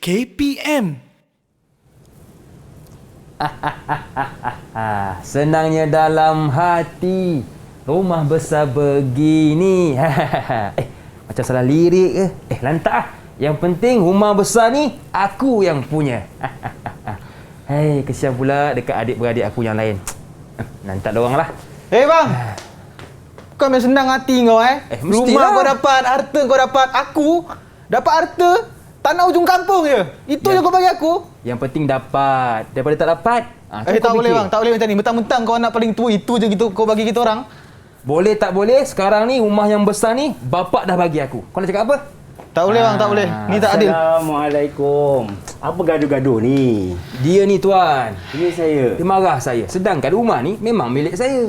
KPM. Senangnya dalam hati, rumah besar begini. Macam salah lirik ke? Lantak lah. Yang penting rumah besar ni aku yang punya. Hei, kesian pula dekat adik-beradik aku yang lain. Lantak dorang lah. Bang, kau memang senang hati kau Rumah mestilah. kau dapat, harta kau dapat. Aku dapat harta tanah ujung kampung je. Itu je kau bagi aku. Yang penting dapat. Daripada tak dapat, Tak boleh bang, tak boleh macam ni. Mentang-mentang kau anak paling tua, itu je gitu kau bagi kita orang. Boleh tak boleh, sekarang ni rumah yang besar ni bapak dah bagi aku. Kau nak cakap apa? Tak boleh bang, tak boleh. Ni tak adil. Assalamualaikum. Apa gaduh-gaduh ni? Dia ni tuan, Ini saya. dia marah saya. Sedangkan rumah ni memang milik saya.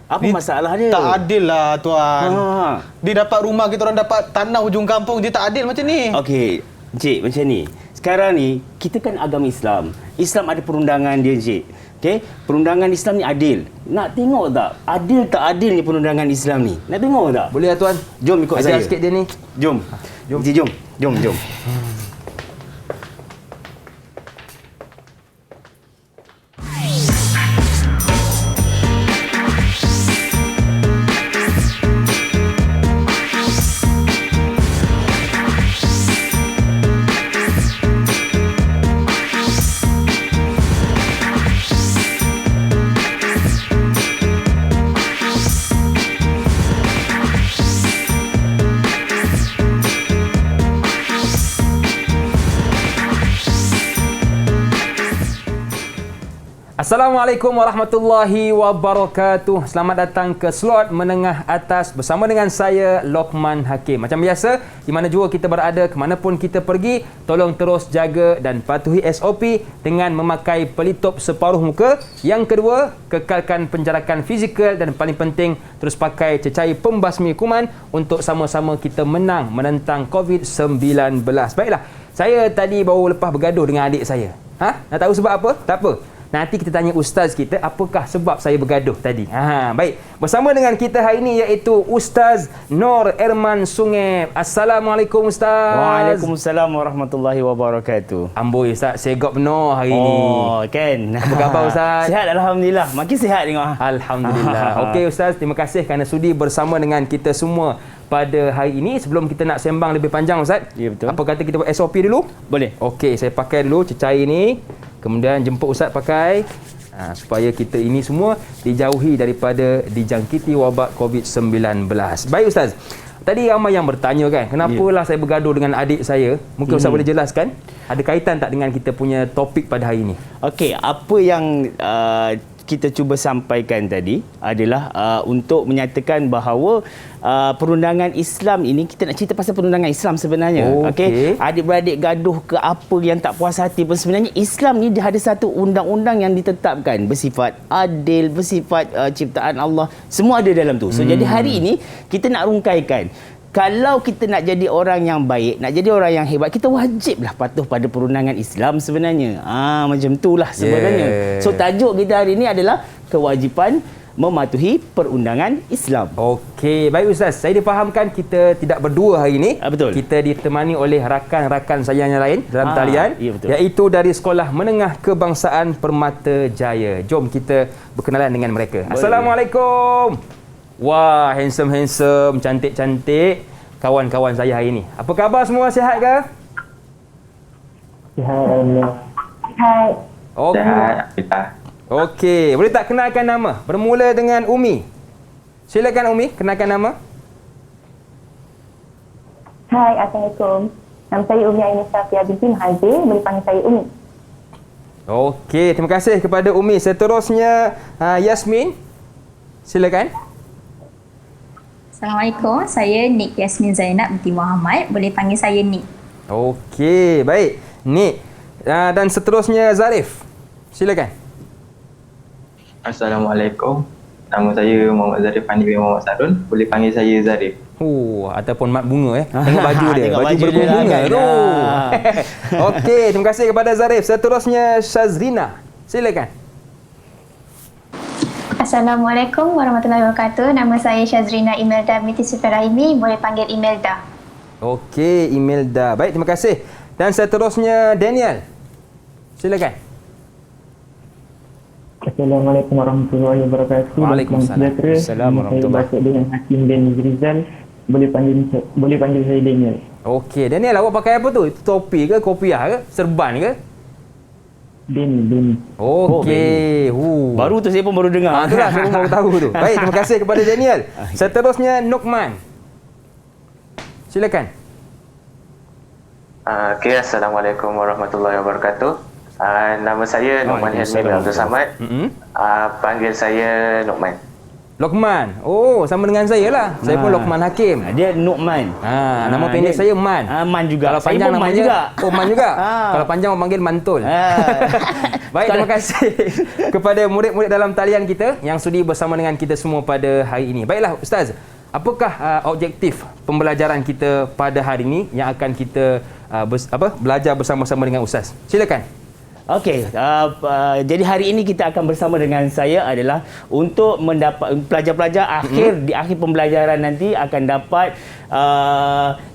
Apa Ni masalah dia? Tak adil lah tuan. Ha. Dia dapat rumah, kita orang dapat tanah ujung kampung. Dia tak adil macam ni. Okey, Encik, macam ni. Sekarang ni, kita kan agama Islam. Islam ada perundangan dia, Encik. Okey, perundangan Islam ni adil. Nak tengok tak? Adil tak adilnya perundangan Islam ni? Nak tengok tak? Boleh lah tuan. Jom ikut Ajar saya. sikit dia ni. Jom. Jom. Encik, jom. Jom. Assalamualaikum warahmatullahi wabarakatuh. Selamat datang ke slot menengah atas bersama dengan saya, Lokman Hakim. Macam biasa, di mana jua kita berada, ke mana pun kita pergi, tolong terus jaga dan patuhi SOP dengan memakai pelitup separuh muka. Yang kedua, kekalkan penjarakan fizikal dan paling penting, terus pakai cecair pembasmi kuman untuk sama-sama kita menang menentang COVID-19. Baiklah, saya tadi baru lepas bergaduh dengan adik saya. Nak tahu sebab apa? Tak apa. Nanti kita tanya ustaz kita apakah sebab saya bergaduh tadi. Baik. Bersama dengan kita hari ini iaitu Ustaz Nur Erman Sungeb. Assalamualaikum Ustaz. Waalaikumsalam warahmatullahi wabarakatuh. Amboi Ustaz, segop benar hari ini. Oh, kan. Apa khabar Ustaz? Sihat alhamdulillah. Makin sihat tengok. Alhamdulillah. Okey Ustaz, terima kasih kerana sudi bersama dengan kita semua pada hari ini. Sebelum kita nak sembang lebih panjang Ustaz, Ya, betul. apa kata kita buat SOP dulu? Boleh. Okey, saya pakai dulu cecair ni. Kemudian jemput Ustaz pakai supaya kita ini semua dijauhi daripada dijangkiti wabak COVID-19. Baik Ustaz, tadi ramai yang bertanya kan, kenapalah saya bergaduh dengan adik saya. Mungkin Ustaz boleh jelaskan, ada kaitan tak dengan kita punya topik pada hari ini? Okey, apa yang kita cuba sampaikan tadi adalah untuk menyatakan bahawa perundangan Islam ini, kita nak cerita pasal perundangan Islam sebenarnya. Okey. Adik-beradik gaduh ke apa yang tak puas hati pun, sebenarnya Islam ni dia ada satu undang-undang yang ditetapkan bersifat adil, bersifat ciptaan Allah, semua ada dalam tu. So jadi hari ini kita nak rungkaikan, kalau kita nak jadi orang yang baik, nak jadi orang yang hebat, kita wajiblah patuh pada perundangan Islam sebenarnya. Macam itulah sebenarnya. So tajuk kita hari ini adalah kewajipan mematuhi perundangan Islam. Okey, baik Ustaz. Saya difahamkan kita tidak berdua hari ini. Betul. Kita ditemani oleh rakan-rakan saya yang lain dalam talian, ya, betul. iaitu dari Sekolah Menengah Kebangsaan Permata Jaya. Jom kita berkenalan dengan mereka. Boleh. Assalamualaikum. Wah, handsome, cantik-cantik kawan-kawan saya hari ini. Apa khabar semua, sihat ke? Hai. Okey, boleh tak kenalkan nama? Bermula dengan Umi. Silakan Umi, kenalkan nama. Hai, Assalamualaikum. Nama saya Umi Aina Safia binti Mahathir. Boleh panggil saya Umi. Okey, terima kasih kepada Umi. Seterusnya Yasmin. Silakan. Assalamualaikum, saya Nik Yasmin Zainab binti Muhammad. Boleh panggil saya Nik. Okey, baik. Nik. Dan seterusnya Zarif. Silakan. Assalamualaikum. Nama saya Muhammad Zarif Fandi bin Muhammad Sarun. Boleh panggil saya Zarif. Ataupun mat bunga Tengok baju dia. Tengok Baju baju dia berbunga lah, kan? tu. Okey, terima kasih kepada Zarif. Seterusnya Syazrina. Silakan. Assalamualaikum warahmatullahi wabarakatuh. Nama saya Syazrina Imelda binti Sufiarahimi. Boleh panggil Imelda. Okey, Imelda. Baik, terima kasih. Dan seterusnya Daniel. Silakan. Assalamualaikum warahmatullahi wabarakatuh. Waalaikumsalam. Assalamualaikum Saya warahmatullahi. baca dengan Hakim Daniel Rizal. Boleh panggil saya Daniel. Okey, Daniel, awak pakai apa tu? Itu topi ke, kopiah ke, serban ke? Deni. Okey. Baru tu saya pun baru dengar. Itulah saya pun baru tahu tu. Baik, terima kasih kepada Daniel. Seterusnya Nukman. Silakan. Okay, Assalamualaikum warahmatullahi wabarakatuh. Nama saya Nukman Hilmi Abdul Samad. Panggil saya Nukman. Lokman. Oh, sama dengan saya lah. Saya pun Lokman Hakim. Dia Nukman. Nama pendek dia- saya Man. Man juga. Kalau Saya panjang pun Man namanya juga. Oh, Man juga. Ah. Kalau panjang orang panggil Mantul. Baik, terima kasih kepada murid-murid dalam talian kita yang sudi bersama dengan kita semua pada hari ini. Baiklah Ustaz, apakah objektif pembelajaran kita pada hari ini yang akan kita belajar bersama-sama dengan Ustaz? Silakan. Okey, jadi hari ini kita akan bersama dengan saya adalah untuk mendapat pelajar-pelajar di akhir pembelajaran nanti akan dapat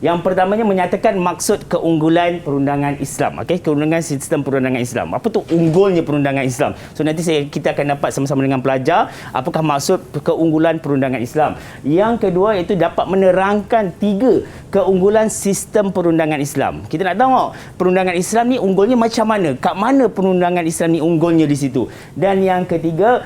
yang pertamanya menyatakan maksud keunggulan perundangan Islam. Okey, keunggulan sistem perundangan Islam. Apa tu unggulnya perundangan Islam? So nanti kita akan dapat sama-sama dengan pelajar apakah maksud keunggulan perundangan Islam. Yang kedua iaitu dapat menerangkan 3 keunggulan sistem perundangan Islam. Kita nak tengok perundangan Islam ni unggulnya macam mana? Kat mana perundangan Islam ni unggulnya di situ? Dan yang ketiga,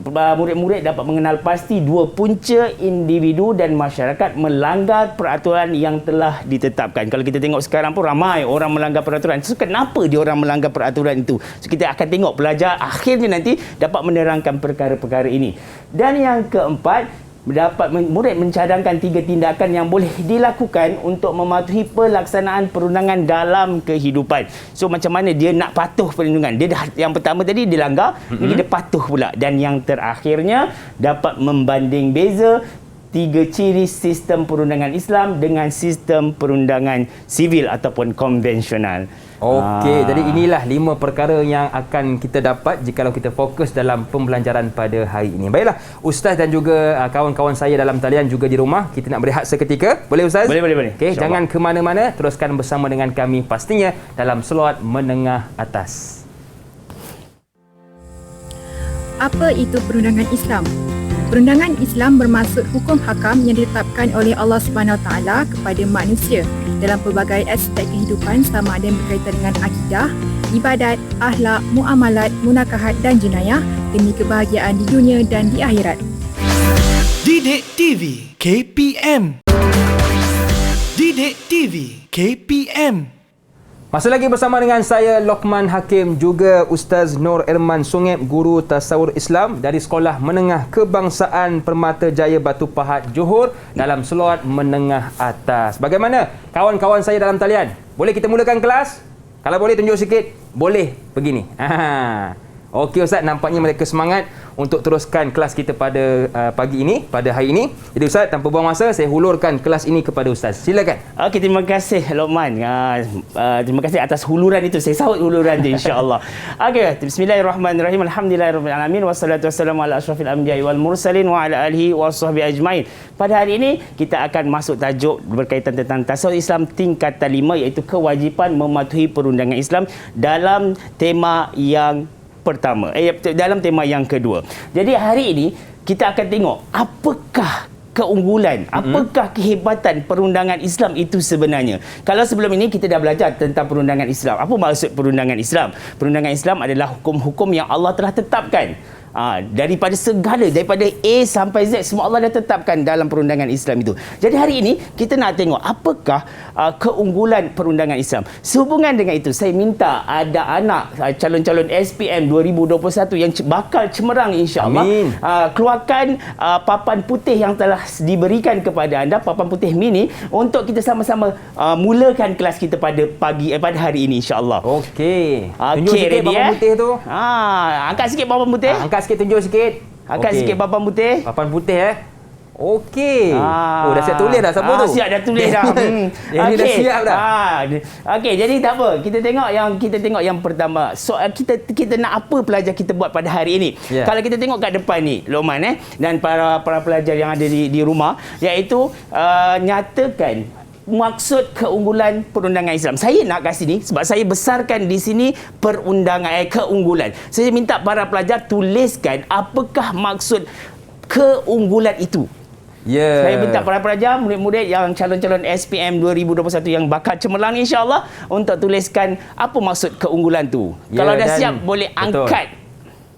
murid-murid dapat mengenal pasti 2 punca individu dan masyarakat melanggar peraturan yang telah ditetapkan. Kalau kita tengok sekarang pun ramai orang melanggar peraturan. So kenapa dia orang melanggar peraturan itu? So kita akan tengok pelajar akhirnya nanti dapat menerangkan perkara-perkara ini. Dan yang keempat, murid mencadangkan 3 tindakan yang boleh dilakukan untuk mematuhi pelaksanaan perundangan dalam kehidupan. So macam mana dia nak patuh perlindungan? Dia dah, yang pertama tadi dia langgar, ini dia patuh pula. Dan yang terakhirnya dapat membanding beza 3 ciri sistem perundangan Islam dengan sistem perundangan sivil ataupun konvensional. Okey, jadi inilah 5 perkara yang akan kita dapat jikalau kita fokus dalam pembelajaran pada hari ini. Baiklah, Ustaz dan juga kawan-kawan saya dalam talian juga di rumah, kita nak berehat seketika. Boleh Ustaz? Boleh. Okey, jangan ke mana-mana, teruskan bersama dengan kami pastinya dalam slot menengah atas. Apa itu perundangan Islam? Perundangan Islam bermaksud hukum hakam yang ditetapkan oleh Allah Subhanahu Wa Taala kepada manusia dalam pelbagai aspek kehidupan sama ada yang berkaitan dengan akidah, ibadat, akhlak, muamalat, munakahat dan jenayah demi kebahagiaan di dunia dan di akhirat. Didik TV KPM. Didik TV KPM. Masih lagi bersama dengan saya Lokman Hakim, juga Ustaz Nur Irman Sungeb, guru tasawur Islam dari Sekolah Menengah Kebangsaan Permata Jaya Batu Pahat Johor dalam slot menengah atas. Bagaimana kawan-kawan saya dalam talian? Boleh kita mulakan kelas? Kalau boleh tunjuk sikit. Boleh begini. Okey Ustaz, nampaknya mereka semangat untuk teruskan kelas kita pada pagi ini, pada hari ini. Jadi Ustaz, tanpa buang masa, saya hulurkan kelas ini kepada Ustaz. Silakan. Okey, terima kasih Lokman. Terima kasih atas huluran itu. Saya sahut huluran dia insya-Allah. Okey, bismillahirrahmanirrahim. Alhamdulillahirabbil alamin wassalatu wassalamu ala asyrafil anbiya'i wal mursalin wa ala alihi washabbihi ajmain. Pada hari ini kita akan masuk tajuk berkaitan tentang tasawuf Islam tingkatan 5 iaitu kewajipan mematuhi perundangan Islam dalam tema yang pertama, dalam tema yang kedua. Jadi hari ini kita akan tengok apakah keunggulan, apakah kehebatan perundangan Islam itu sebenarnya. Kalau sebelum ini kita dah belajar tentang perundangan Islam. Apa maksud perundangan Islam? Perundangan Islam adalah hukum-hukum yang Allah telah tetapkan. Daripada segala, daripada A sampai Z, semua Allah dah tetapkan dalam perundangan Islam itu. Jadi hari ini kita nak tengok apakah keunggulan perundangan Islam. Sehubungan dengan itu, saya minta ada anak calon-calon SPM 2021 yang bakal cemerlang insya-Allah, keluarkan papan putih yang telah diberikan kepada anda, papan putih mini, untuk kita sama-sama mulakan kelas kita pada pada hari ini insya-Allah. Okey. Tunjuk Okey, sikit ready, papan putih tu. Angkat sikit papan putih. Angkat sikit, tunjuk sikit. Angkat sikit papan putih. Papan putih Okey. Oh, dah siap tulis dah siapa tu? Siap dah tulis dah. Yang ni dah siap dah. Okey, jadi tak apa. Kita tengok yang pertama. Soal kita nak apa pelajar kita buat pada hari ini. Yeah. Kalau kita tengok kat depan ni, Lokman dan para pelajar yang ada di rumah, iaitu nyatakan maksud keunggulan perundangan Islam? Saya nak kat sini sebab saya besarkan di sini perundangan keunggulan. Saya minta para pelajar tuliskan apakah maksud keunggulan itu. Ya. Saya minta para pelajar, murid-murid yang calon-calon SPM 2021 yang bakal cemerlang insya-Allah untuk tuliskan apa maksud keunggulan tu. Ya, Kalau dah dan siap boleh betul. angkat.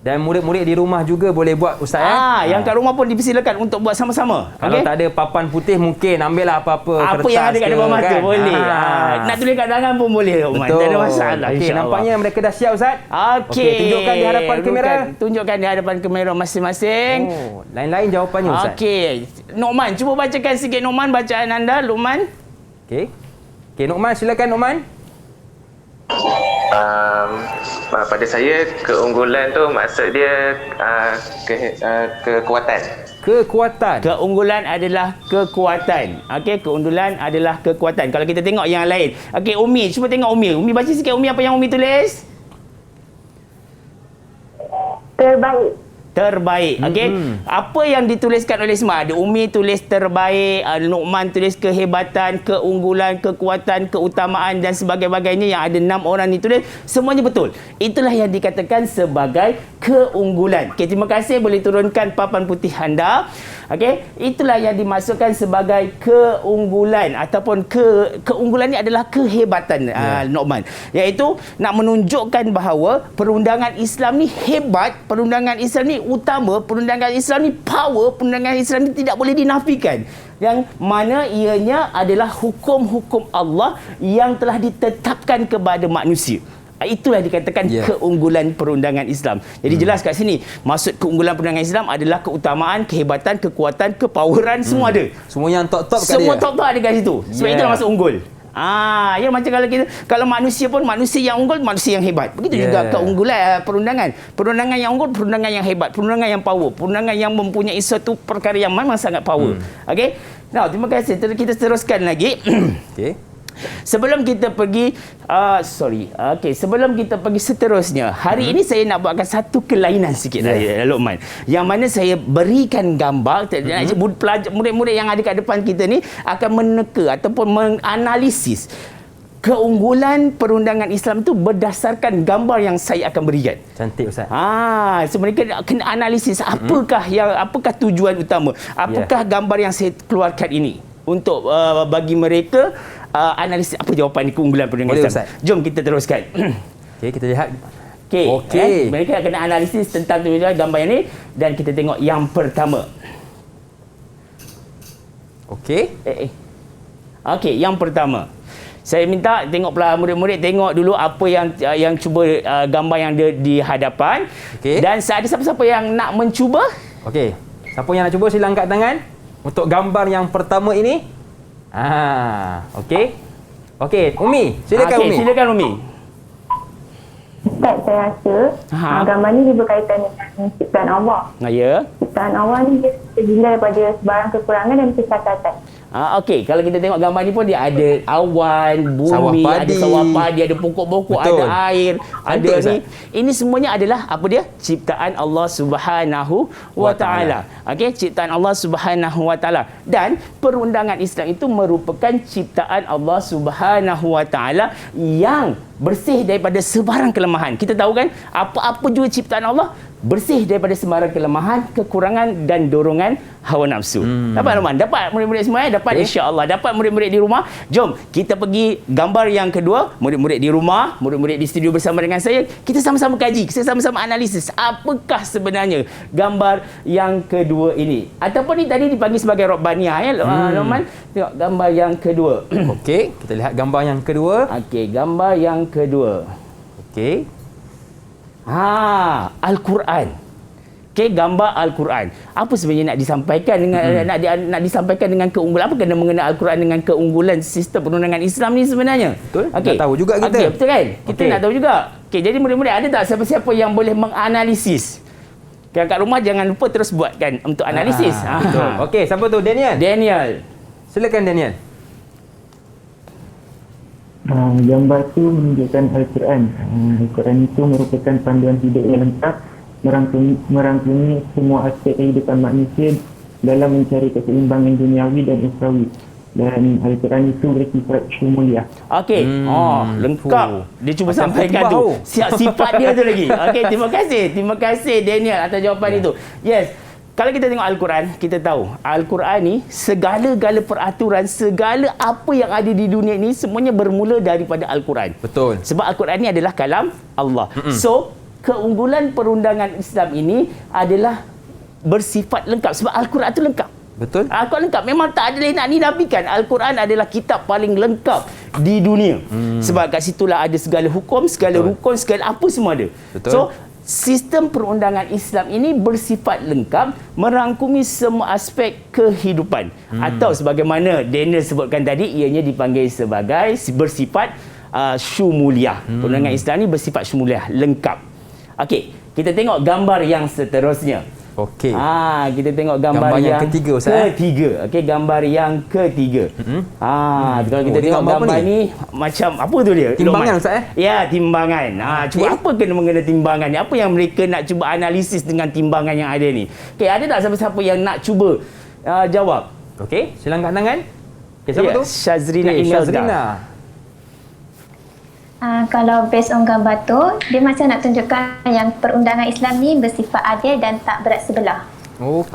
Dan murid-murid di rumah juga boleh buat Ustaz Yang kat rumah pun dipersilakan untuk buat sama-sama. Kalau tak ada papan putih mungkin ambillah apa-apa apa kertas yang ada kat depan mata kan? boleh. Nak tulis kat tangan pun boleh, Uman. Betul. Tak ada masalah. Okey, insya-Allah. nampaknya mereka dah siap Ustaz. Okey. Tunjukkan di hadapan kamera. Tunjukkan di hadapan kamera masing-masing. Oh, lain-lain jawapannya Ustaz. Okey. Nokman, cuba bacakan sikit Nokman bacaan anda, Luqman. Okey. Okey, Nokman silakan Nokman. Pada saya keunggulan tu maksud dia kekuatan. Kekuatan. Keunggulan adalah kekuatan. Okey, keunggulan adalah kekuatan. Kalau kita tengok yang lain. Okey, Umi, cuba tengok Umi. Umi baca sikit Umi apa yang Umi tulis. Terbaik. Terbaik. Okey. Apa yang dituliskan oleh semua? Ada Umi tulis terbaik, Luqman tulis kehebatan, keunggulan, kekuatan, keutamaan dan sebagainya yang ada 6 orang ni tulis. Semuanya betul. Itulah yang dikatakan sebagai keunggulan. Okey, terima kasih, boleh turunkan papan putih anda. Okey, itulah yang dimaksudkan sebagai keunggulan ataupun keunggulan ni adalah kehebatan Luqman. Iaitu nak menunjukkan bahawa perundangan Islam ni hebat, perundangan Islam ni utama, perundangan Islam ni power, perundangan Islam ni tidak boleh dinafikan. Yang mana ianya adalah hukum-hukum Allah yang telah ditetapkan kepada manusia. Itulah dikatakan keunggulan perundangan Islam. Jadi jelas kat sini, maksud keunggulan perundangan Islam adalah keutamaan, kehebatan, kekuatan, kepoweran, semua ada. Semua yang top-top kat dia. Semua top-top ada kat situ. Sebab itulah maksud unggul. Ya macam kalau manusia pun manusia yang unggul, manusia yang hebat. Begitu juga keunggulan perundangan. Perundangan yang unggul, perundangan yang hebat, perundangan yang power, perundangan yang mempunyai suatu perkara yang memang sangat power. Okey. Now, terima kasih. Kita teruskan lagi. Okey. Sebelum kita pergi sebelum kita pergi seterusnya, hari ini saya nak buatkan satu kelainan sikit Luqman. Yang mana saya berikan gambar, murid-murid yang ada kat depan kita ni akan meneka ataupun menganalisis keunggulan perundangan Islam itu berdasarkan gambar yang saya akan berikan. Cantik Ustaz. So mereka kena analisis apakah tujuan utama, apakah gambar yang saya keluarkan ini untuk bagi mereka analisis apa jawapan keunggulan perundangan Islam. Ustaz. Jom kita teruskan. Okey, kita lihat. Okey. Mereka akan analisis tentang gambar yang ni dan kita tengok yang pertama. Okey. Okey, yang pertama. Saya minta tengoklah murid-murid tengok dulu apa yang cuba gambar yang ada di hadapan. Okey. Dan ada siapa-siapa yang nak mencuba? Okey. Siapa yang nak cuba sila angkat tangan untuk gambar yang pertama ini. Okey. Okey, Umi, silakan Umi. Silakan Umi. Ustaz, saya rasa gambar ni dia berkaitan dengan ciptaan Allah. Ya. Ciptaan Allah ni dia terdiri daripada sebarang kekurangan dan kesakatan. Okey, kalau kita tengok gambar ni pun dia ada awan, bumi, ada sawah padi, ada pokok-pokok, ada air, ada ni. Ini semuanya adalah apa dia? Ciptaan Allah Subhanahu wa taala. Okey, ciptaan Allah Subhanahu wa taala. Dan perundangan Islam itu merupakan ciptaan Allah Subhanahu wa taala yang bersih daripada sebarang kelemahan. Kita tahu kan, apa-apa juga ciptaan Allah bersih daripada sembarang kelemahan, kekurangan dan dorongan hawa nafsu. Dapat Roman? Dapat murid-murid semua dapat insya-Allah. Dapat murid-murid di rumah. Jom kita pergi gambar yang kedua. Murid-murid di rumah, murid-murid di studio bersama dengan saya, kita sama-sama kaji, kita sama-sama analisis apakah sebenarnya gambar yang kedua ini. Ataupun ni tadi dipanggil sebagai Rabbaniyah Roman. Tengok gambar yang kedua. Okey, kita lihat gambar yang kedua. Okey, gambar yang kedua. Okey. Al-Quran. Okey, gambar Al-Quran. Apa sebenarnya nak disampaikan dengan nak disampaikan dengan keunggulan? Apa kena mengenai Al-Quran dengan keunggulan sistem perundangan Islam ni sebenarnya? Betul. Okay. Nak tahu juga kita. Okey, betul kan? Kita nak tahu juga. Okey, jadi murid-murid ada tak siapa-siapa yang boleh menganalisis? Kat rumah jangan lupa terus buatkan untuk analisis. Betul. Okey, siapa tu? Daniel. Silakan Daniel. Gambar itu menunjukkan Al-Quran. Al-Quran itu merupakan panduan hidup yang lengkap, merangkumi semua aspek kehidupan manusia dalam mencari keseimbangan duniawi dan ukhrawi. dan Al-Quran itu bersifat syumuliah. Okey. Lengkap. Dia cuba Macam sampaikan khutbah tu. tu. Siap sifat dia tu lagi. Okey, terima kasih. Terima kasih Daniel atas jawapan itu. Yes. Kalau kita tengok Al-Quran, kita tahu Al-Quran ni segala-gala peraturan, segala apa yang ada di dunia ni semuanya bermula daripada Al-Quran. Betul. Sebab Al-Quran ni adalah kalam Allah. So, keunggulan perundangan Islam ini adalah bersifat lengkap sebab Al-Quran tu lengkap. Betul. Al-Quran lengkap. Memang tak ada lain nak dinafikan. Al-Quran adalah kitab paling lengkap di dunia. Sebab kat situlah ada segala hukum, segala rukun, segala apa semua ada. Betul. So, sistem perundangan Islam ini bersifat lengkap, merangkumi semua aspek kehidupan. Atau sebagaimana Daniel sebutkan tadi, ianya dipanggil sebagai bersifat syumuliah. Perundangan Islam ini bersifat syumuliah, lengkap. Okey, kita tengok gambar yang seterusnya. Okey. Kita tengok gambar yang ketiga, Ustaz. Ketiga. Okey, gambar yang ketiga. Kalau kita tengok gambar gambar apa ni macam apa tu dia? Timbangan, Lokman? Ustaz, Ya, timbangan. Cuba apa kena mengena timbangan ni? Apa yang mereka nak cuba analisis dengan timbangan yang ada ni? Okey, ada tak siapa-siapa yang nak cuba jawab? Okey, sila angkat tangan. Okey, siapa tu? Syazrina Okey, Imelda. Syazrina. Kalau based on gambar tu, dia macam nak tunjukkan yang perundangan Islam ni bersifat adil dan tak berat sebelah. Okey,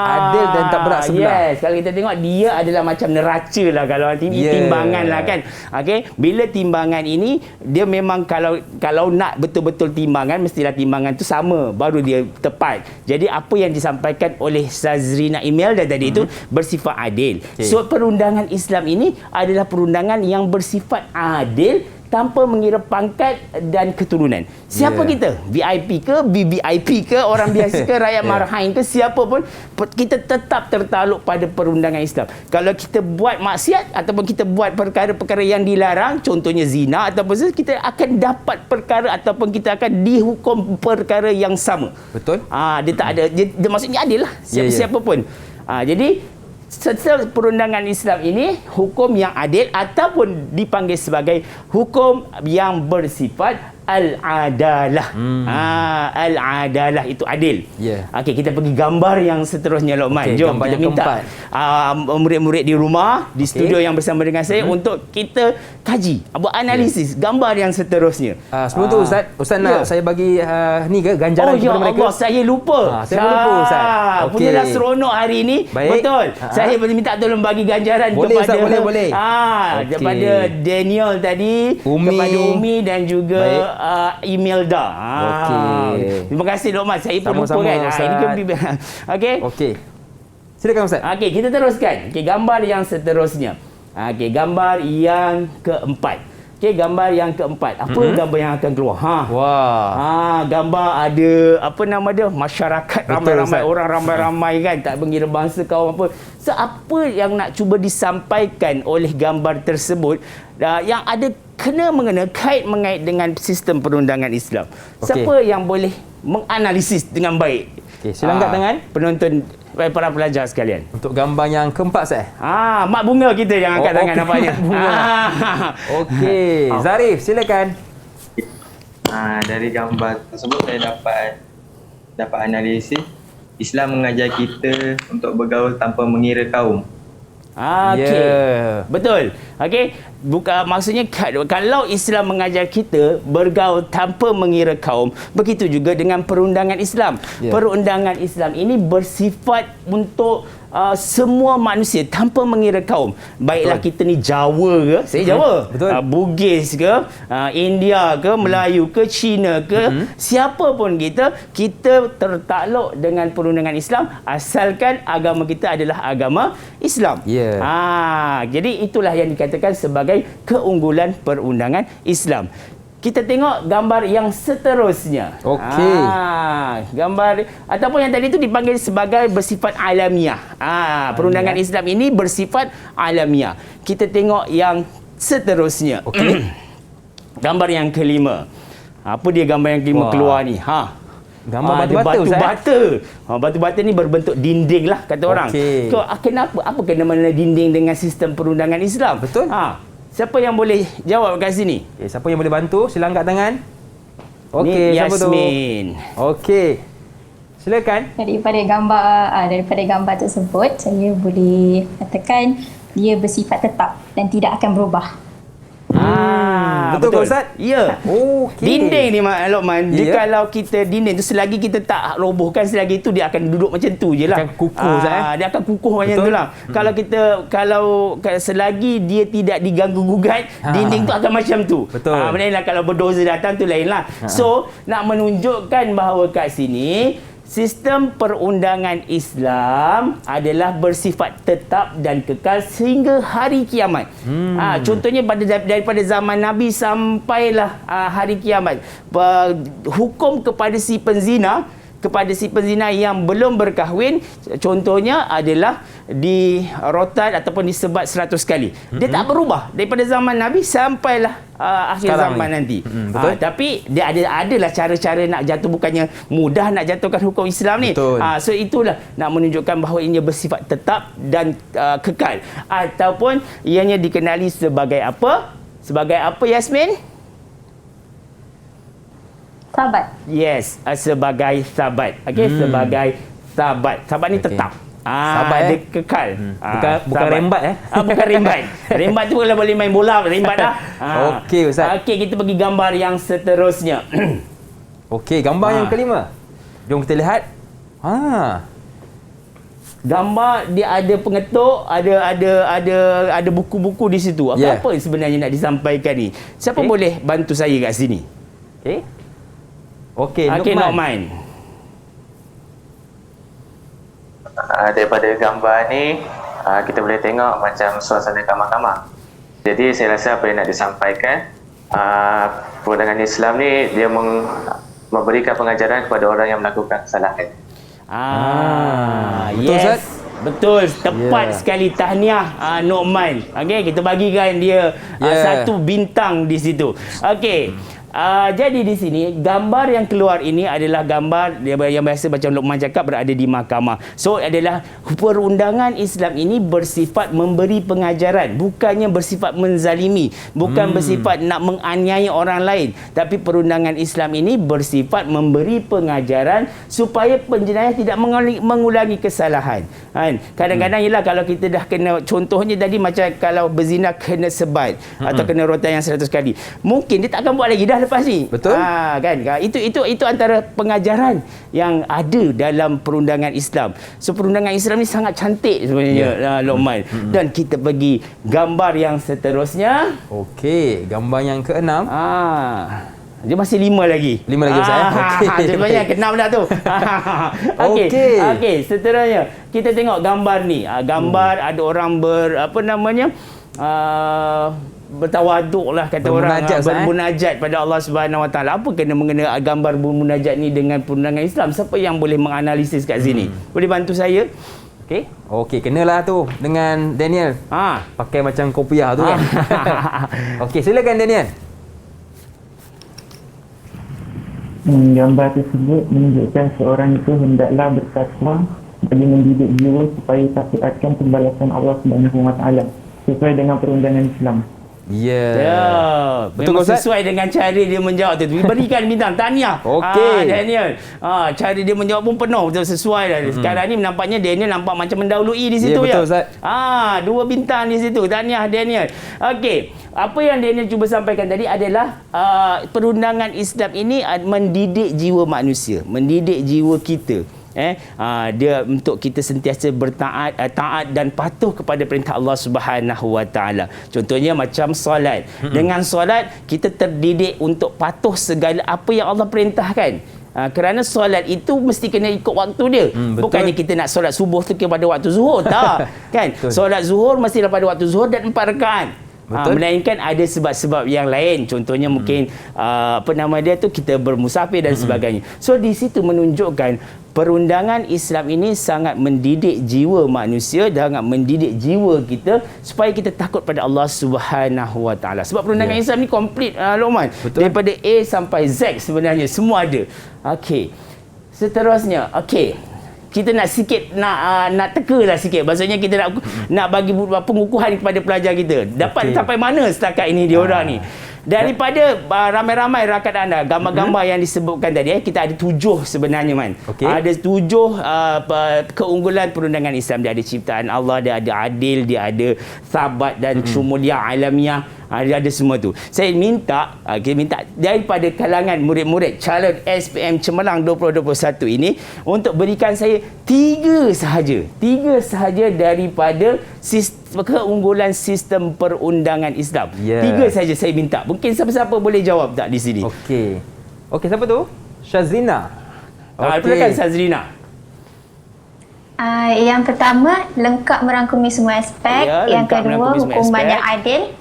adil dan tak berat sebelah. Yes, kalau kita tengok dia adalah macam neraca lah kalau timbangan lah kan. Okey, bila timbangan ini dia memang kalau nak betul-betul timbangan mestilah timbangan tu sama baru dia tepat. Jadi apa yang disampaikan oleh Syazrina Imelda tadi itu bersifat adil. So perundangan Islam ini adalah perundangan yang bersifat adil tanpa mengira pangkat dan keturunan. Siapa kita? VIP ke, BBIP ke, orang biasa ke, rakyat marhain ke, siapa pun, kita tetap tertakluk pada perundangan Islam. Kalau kita buat maksiat ataupun kita buat perkara-perkara yang dilarang, contohnya zina ataupun kita akan dapat perkara ataupun kita akan dihukum perkara yang sama. Betul. Dia tak ada, dia maksudnya adil lah. Siapa-siapa pun. Jadi serta perundangan Islam ini hukum yang adil ataupun dipanggil sebagai hukum yang bersifat al-adalah. Al-adalah itu adil. Okey, kita pergi gambar yang seterusnya, Lokman. Jom kita minta murid-murid di rumah, di studio yang bersama dengan saya untuk kita kaji, buat analisis gambar yang seterusnya. Sebelum tu Ustaz nak saya bagi ni ke ganjaran kepada mereka. Allah, saya lupa. Saya lupa, Ustaz. Punyalah seronok hari ini. Baik. Betul. Saya minta tolong bagi ganjaran boleh, kepada Ustaz, boleh. kepada Daniel tadi, kepada Umi dan juga Imelda. Terima kasih Lokman. Saya pun lupa kan. Ini kan. Okey. Silakan Ustaz. Okey, kita teruskan. Okey, gambar yang seterusnya. Okey, gambar yang keempat. Okey, gambar yang keempat. Apa gambar yang akan keluar? Gambar ada apa nama dia? Masyarakat ramai-ramai, orang ramai-ramai kan, tak mengira bangsa kaum apa. So, apa yang nak cuba disampaikan oleh gambar tersebut yang ada mengena kait-mengait dengan sistem perundangan Islam. Siapa yang boleh menganalisis dengan baik? Okey, sila angkat tangan penonton, para pelajar sekalian. Untuk gambar yang keempat saya. Mak bunga kita yang angkat tangan nampaknya. Okey, Zarif silakan. Dari gambar tersebut saya dapat analisis Islam mengajar kita untuk bergaul tanpa mengira kaum. Betul. Okey, maksudnya kalau Islam mengajar kita bergaul tanpa mengira kaum, begitu juga dengan perundangan Islam. Perundangan Islam ini bersifat untuk semua manusia tanpa mengira kaum. Baiklah kita ni Jawa ke, saya Jawa, Bugis ke, India ke, Melayu ke, Cina ke, siapa pun kita tertakluk dengan perundangan Islam asalkan agama kita adalah agama Islam. Jadi itulah yang dikatakan sebagai keunggulan perundangan Islam. Kita tengok gambar yang seterusnya. Gambar ataupun yang tadi itu dipanggil sebagai bersifat alamiah. Perundangan Islam ini bersifat alamiah. Kita tengok yang seterusnya. Gambar yang kelima. Apa dia gambar yang kelima keluar ni? Gambar batu-bata. Batu-bata ni berbentuk dinding lah kata orang. Kenapa? Apa kena-mena dinding dengan sistem perundangan Islam? Betul. Siapa yang boleh jawab kat sini? Siapa yang boleh bantu? Sila angkat tangan. Siapa tu? Yasmin. Silakan. Daripada gambar tersebut, saya boleh katakan dia bersifat tetap dan tidak akan berubah. Betul ke Ustaz? Ya. Okey. Dinding ni Mak Lokman, dia Ya. kalau kita dinding tu selagi kita tak robohkan, selagi itu dia akan duduk macam tu je lah. Akan kukuh, Ustaz, Dia akan kukuh macam Betul. tu lah. Kalau selagi dia tidak diganggu gugat, dinding tu akan macam tu. Betul. Benda lah kalau berdoza datang tu lain lah. So, nak menunjukkan bahawa kat sini sistem perundangan Islam adalah bersifat tetap dan kekal sehingga hari kiamat. Contohnya daripada zaman Nabi sampailah hari kiamat. Hukum kepada si penzina yang belum berkahwin, contohnya adalah dirotat ataupun disebat 100 kali. Dia tak berubah daripada zaman Nabi sampailah akhir Sekarang zaman ni. nanti. Betul. Tapi dia adalah cara-cara nak jatuh, bukannya mudah nak jatuhkan hukum Islam ni. Betul. So itulah nak menunjukkan bahawa ianya bersifat tetap dan kekal, ataupun ianya dikenali sebagai apa? Sebagai apa, Yasmin? Sahabat. Yes, sebagai sabat. Okey, sebagai sabat. Sabat ni tetap. Sabat, dia kekal. Bukan sabat. rembat Bukan rembat. Rembat tu kalau boleh main bola, rembat dah. Okey, Ustaz. Okey, kita pergi gambar yang seterusnya. Okey, gambar yang kelima. Jom kita lihat. Gambar dia ada pengetuk, ada buku-buku di situ. Apa sebenarnya nak disampaikan ni? Siapa boleh bantu saya kat sini? Okey, Lokman. Daripada gambar ni, kita boleh tengok macam suasana kamar-kamar. Jadi saya rasa apa yang nak disampaikan, perundangan Islam ni dia memberikan pengajaran kepada orang yang melakukan kesalahan. Betul, Ustaz? Betul, tepat sekali. Tahniah Nokman. Okey, kita bagikan dia 1 bintang di situ. Okey. Jadi di sini gambar yang keluar ini adalah gambar yang biasa macam Lokman cakap berada di mahkamah. So adalah perundangan Islam ini bersifat memberi pengajaran, bukannya bersifat menzalimi, bukan bersifat nak menganiaya orang lain, tapi perundangan Islam ini bersifat memberi pengajaran supaya penjenayah tidak mengulangi kesalahan. Kadang-kadang ialah kalau kita dah kena, contohnya tadi macam kalau berzina kena sebat atau kena rotan yang 100 kali, mungkin dia tak akan buat lagi dah lepas ni. Betul. Kan? Itu antara pengajaran yang ada dalam perundangan Islam. So perundangan Islam ni sangat cantik sebenarnya, Lokman. Dan kita pergi gambar yang seterusnya. Okey, gambar yang keenam. Dia masih 5 lagi. 5 lagi, Ustaz. Okey. Sebenarnya keenam dah tu. Okey, seterusnya kita tengok gambar ni. Gambar ada orang bertawaduk lah kata orang, bermunajat pada Allah Subhanahu Wa Taala. Apa kena mengena gambar bermunajat ni dengan perundangan Islam? Siapa yang boleh menganalisis kat sini? Boleh bantu saya? Okey, kenalah tu dengan Daniel. Pakai macam kopiah tu kan. Okey, silakan Daniel. Gambar tersebut menunjukkan seorang itu hendaklah bertakwa bagi mendidik jiwa supaya takut akan pembalasan Allah Subhanahu Wa Taala sesuai dengan perundangan Islam. Betul, sesuai dengan cara dia menjawab tu. Berikan bintang tahniah. Okey. Daniel. Cara dia menjawab pun penuh, betul, sesuai dah. Sekarang ni nampaknya Daniel nampak macam mendahului di situ, betul, Ustaz. 2 bintang di situ. Tahniah Daniel. Okey. Apa yang Daniel cuba sampaikan tadi adalah perundangan Islam ini mendidik jiwa manusia, mendidik jiwa kita. Dia untuk kita sentiasa taat dan patuh kepada perintah Allah Subhanahu Wa Taala. Contohnya macam solat. Dengan solat kita terdidik untuk patuh segala apa yang Allah perintahkan. Kerana solat itu mesti kena ikut waktu dia. Bukannya kita nak solat subuh tu pada waktu zuhur, tak. Kan? Solat zuhur mestilah pada waktu zuhur dan 4 rakaat. Melainkan ada sebab-sebab yang lain. Contohnya mungkin kita bermusafir dan sebagainya. So di situ menunjukkan perundangan Islam ini sangat mendidik jiwa manusia, sangat mendidik jiwa kita supaya kita takut pada Allah Subhanahu Wa Taala. Sebab perundangan Islam ni komplit, Lokman. Daripada A sampai Z sebenarnya semua ada. Okey. Seterusnya, kita nak sikit nak tekalah sikit. Maksudnya kita nak bagi pengukuhan kepada pelajar kita. Dapat sampai mana setakat ini dia orang ni. Daripada ramai-ramai rakan anda, gambar-gambar yang disebutkan tadi, kita ada 7 sebenarnya, Man. Ada 7 keunggulan perundangan Islam. Dia ada ciptaan Allah, dia ada adil, dia ada sabat dan syumuliyah alamiah. Dia ada semua tu. Saya minta daripada kalangan murid-murid calon SPM Cemerlang 2021 ini untuk berikan saya 3 sahaja daripada keunggulan sistem perundangan Islam. 3 saja saya minta. Mungkin siapa-siapa boleh jawab tak di sini? Okey, siapa tu? Syazrina. Silakan Syazrina. Yang pertama, lengkap merangkumi semua aspek. Yang kedua, hukuman yang adil.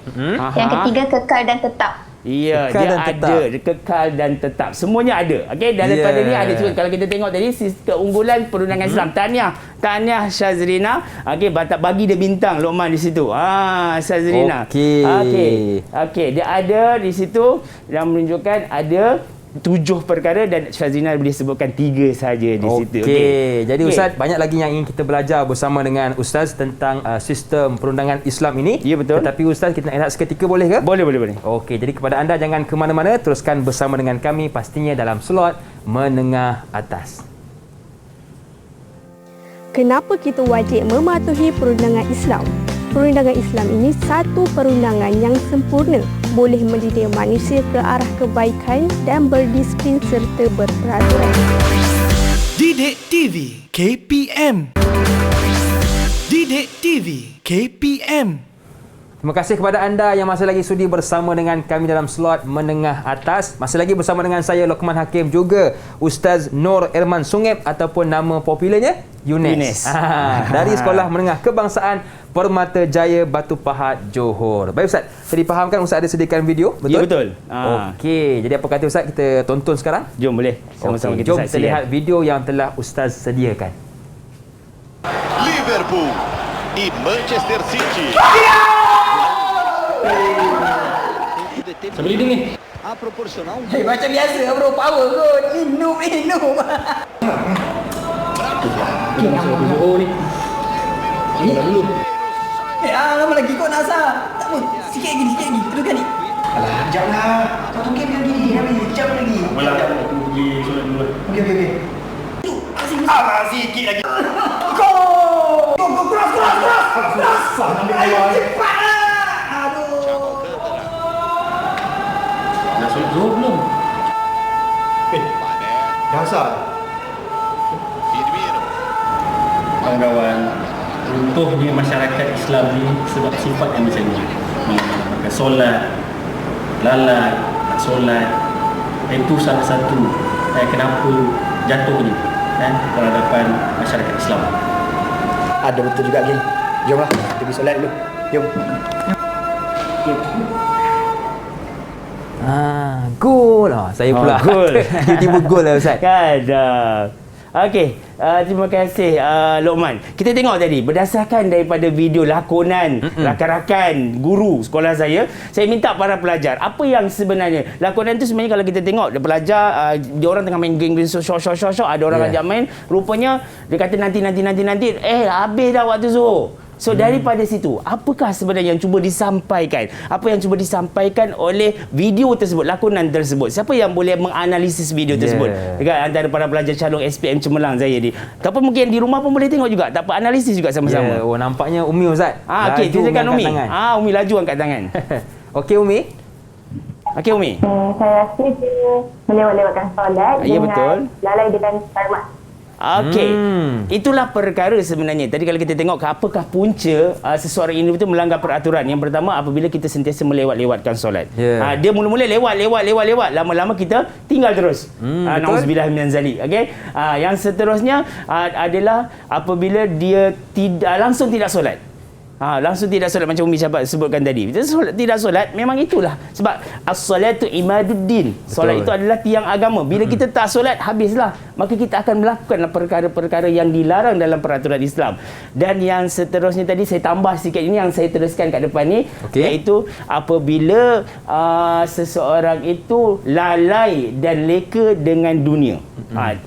Yang ketiga, kekal dan tetap. Ya, dia ada kekal dan tetap. Semuanya ada. Okey, daripada ni ada juga. Kalau kita tengok tadi keunggulan perundangan Islam. Tahniah Syazrina. Okey, bagi dia bintang Luqman di situ. Syazrina. Okey, dia ada di situ yang menunjukkan ada 7 perkara dan Syazrina boleh sebutkan 3 saja di situ. Jadi Ustaz, banyak lagi yang ingin kita belajar bersama dengan Ustaz tentang sistem perundangan Islam ini. Ya, betul. Tetapi Ustaz, kita nak rehat seketika, boleh ke? Boleh. Okey, jadi kepada anda jangan ke mana-mana, teruskan bersama dengan kami pastinya dalam slot menengah atas. Kenapa kita wajib mematuhi perundangan Islam? Perundangan Islam ini satu perundangan yang sempurna, boleh mendidik manusia ke arah kebaikan dan berdisiplin serta berperaturan. Didik TV KPM. Didik TV KPM. Terima kasih kepada anda yang masih lagi sudi bersama dengan kami dalam slot menengah atas. Masih lagi bersama dengan saya Luqman Hakim, juga Ustaz Nur Irman Sungeb ataupun nama popularnya Yunis. Dari Sekolah Menengah Kebangsaan Permata Jaya Batu Pahat, Johor. Baik Ustaz, saya dipahamkan Ustaz ada sediakan video, betul? Ya, betul. Okey, jadi apa kata Ustaz, kita tonton sekarang? Jom, boleh. Sama-sama Jom kita lihat video yang telah Ustaz sediakan. Liverpool e Manchester City. Sambil leading ni. Proporsional. Macam biasa bro, power kot. Minum. Oh ni. Mana dulu? Lama lagi kau nak asal. Tak apa, sikit lagi. Teruskan ni. Alah, kejap lah. Kau tunggu biar gini. Kejap lagi. Apalah, aku pergi solat dulu. Okey. Alah, sikit lagi. Go, keras. Ambil air. Cepat lah. Aduh. Dah solat zuhur belum? Dah asal. Kawan-kawan, runtuhnya masyarakat Islam ni sebab sifat yang macam ni. Makan solat, lalai, tak solat. Itu salah satu kenapa jatuhnya perhadapan masyarakat Islam. Ada betul juga, geng. Jomlah, kita pergi solat dulu. Jom. Gol. Saya pula. Gol. Tiba-tiba gol lah Ustaz. Okey, terima kasih Luqman. Kita tengok tadi berdasarkan daripada video lakonan rakan-rakan guru sekolah saya minta para pelajar apa yang sebenarnya lakonan tu. Sebenarnya kalau kita tengok pelajar dia orang tengah main game short, ada orang ajak main, rupanya dia kata nanti habis dah waktu zuhur. So daripada situ, apakah sebenarnya yang cuba disampaikan? Apa yang cuba disampaikan oleh video tersebut, lakonan tersebut? Siapa yang boleh menganalisis video tersebut? Dekat antara para pelajar calon SPM Cemerlang saya ni. Ataupun mungkin di rumah pun boleh tengok juga. Tak apa, analisis juga sama-sama. Oh, nampaknya Umi Ustaz. Okey, silakan Umi. Umi laju angkat tangan. Okey Umi. Saya rasa dia melewat-lewatkan solat dengan lalai dengan hormat. Okey. Itulah perkara sebenarnya. Tadi kalau kita tengok apakah punca seseorang ini betul melanggar peraturan. Yang pertama, apabila kita sentiasa melewat-lewatkan solat. Dia mula-mula lewat. Lama-lama kita tinggal terus. Nauzubillah minaz zalik. Okey. Yang seterusnya adalah apabila dia langsung tidak solat. Langsung tidak solat macam Umi sebutkan tadi. Tidak solat memang itulah. Sebab as-salatu imaduddin. Solat itu adalah tiang agama. Bila kita tak solat, habislah. Maka kita akan melakukan perkara-perkara yang dilarang dalam peraturan Islam. Dan yang seterusnya tadi saya tambah sikit, ini yang saya teruskan kat depan ni, iaitu apabila seseorang itu lalai dan leka dengan dunia.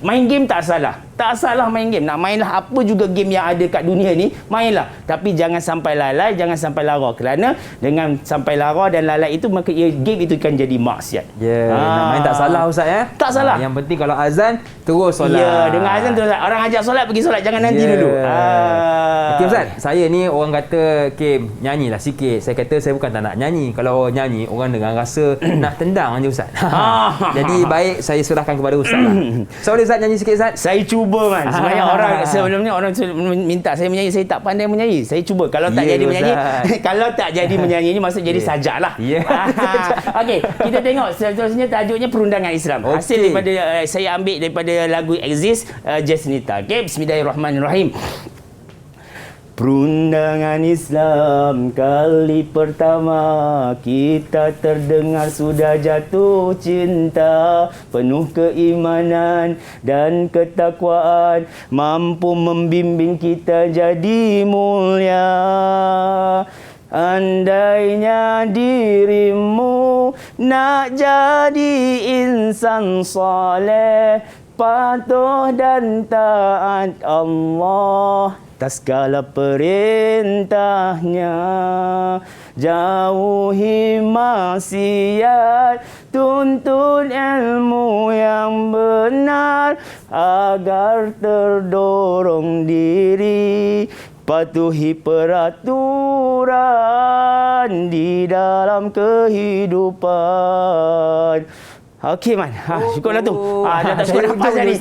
Main game tak salah. Tak salah main game. Nak mainlah apa juga game yang ada kat dunia ni, mainlah. Tapi jangan sampai lalai, jangan sampai lara. Kerana dengan sampai lara dan lalai itu, maka game itu kan jadi maksiat. Nak main tak salah Ustaz ya? Tak salah. Yang penting kalau azan, terus solat. Ya, dengan azan terus. Orang ajak solat, pergi solat. Jangan nanti dulu. Okey Ustaz, saya ni orang kata nyanyilah sikit. Saya kata saya bukan tak nak nyanyi. Kalau nyanyi, orang dengan rasa nak tendang je Ustaz. Jadi baik saya serahkan kepada Ustaz lah. So boleh Ustaz nyanyi sikit Ustaz? Saya cuba man. Sebenarnya orang sebelum ni orang minta saya menyanyi, saya tak pandai menyanyi. Saya cuba. Kalau tak jadi menyanyi, kalau tak jadi menyanyi ni maksud jadi sajak lah. Okey, kita tengok seterusnya tajuknya perundangan Islam. Hasil daripada saya ambil daripada lagu Exist, Jasnita. Okey, bismillahirrahmanirrahim. Perundangan Islam kali pertama kita terdengar sudah jatuh cinta, penuh keimanan dan ketakwaan, mampu membimbing kita jadi mulia. Andainya dirimu nak jadi insan saleh, patuh dan taat Allah atas segala perintahnya, jauhi maksiat, tuntut ilmu yang benar agar terdorong diri, patuhi peraturan di dalam kehidupan. Okey man. Cukuplah tu. Dah tak cukup nafas dah ni.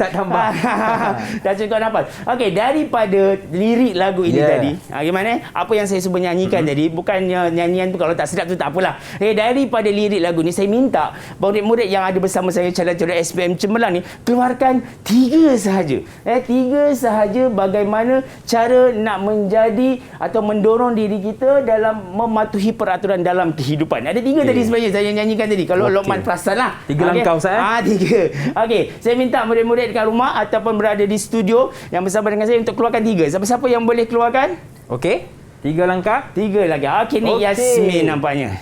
Dah cukup nafas. Okey, daripada lirik lagu ini tadi, gimana? Apa yang saya cuba nyanyikan tadi, bukannya nyanyian tu kalau tak sedap tu tak apalah. Daripada lirik lagu ni, saya minta murid-murid yang ada bersama saya calon-calon SPM Cemerlang ni keluarkan 3 sahaja. 3 sahaja bagaimana cara nak menjadi atau mendorong diri kita dalam mematuhi peraturan dalam kehidupan. Ada 3 tadi sebenarnya saya nyanyikan tadi. Kalau Lokman perasan lah. 3 langkah Ustaz. 3. Okey, saya minta murid-murid dekat rumah ataupun berada di studio yang bersama dengan saya untuk keluarkan 3. Siapa-siapa yang boleh keluarkan? Okey. 3 langkah. 3 langkah. Okey, ni Yasmin nampaknya.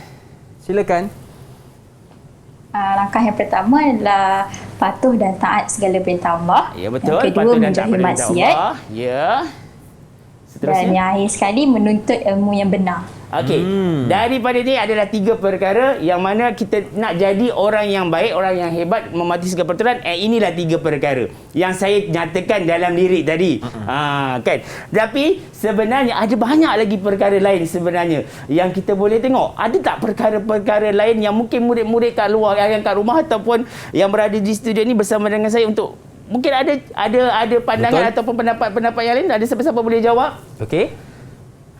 Silakan. Langkah yang pertama adalah patuh dan taat segala perintah Allah. Ya, betul. Yang kedua, menjauhi maksiat. Ya. Dan yang akhir sekali, menuntut ilmu yang benar. Okey, daripada ni adalah 3 perkara yang mana kita nak jadi orang yang baik, orang yang hebat, mematuhi segala peraturan. Inilah 3 perkara yang saya nyatakan dalam lirik tadi. Kan? Tapi sebenarnya ada banyak lagi perkara lain sebenarnya yang kita boleh tengok. Ada tak perkara-perkara lain yang mungkin murid-murid kat luar, yang kat rumah ataupun yang berada di studio ni bersama dengan saya untuk mungkin ada pandangan ataupun pendapat yang lain? Ada siapa-siapa boleh jawab? Okey.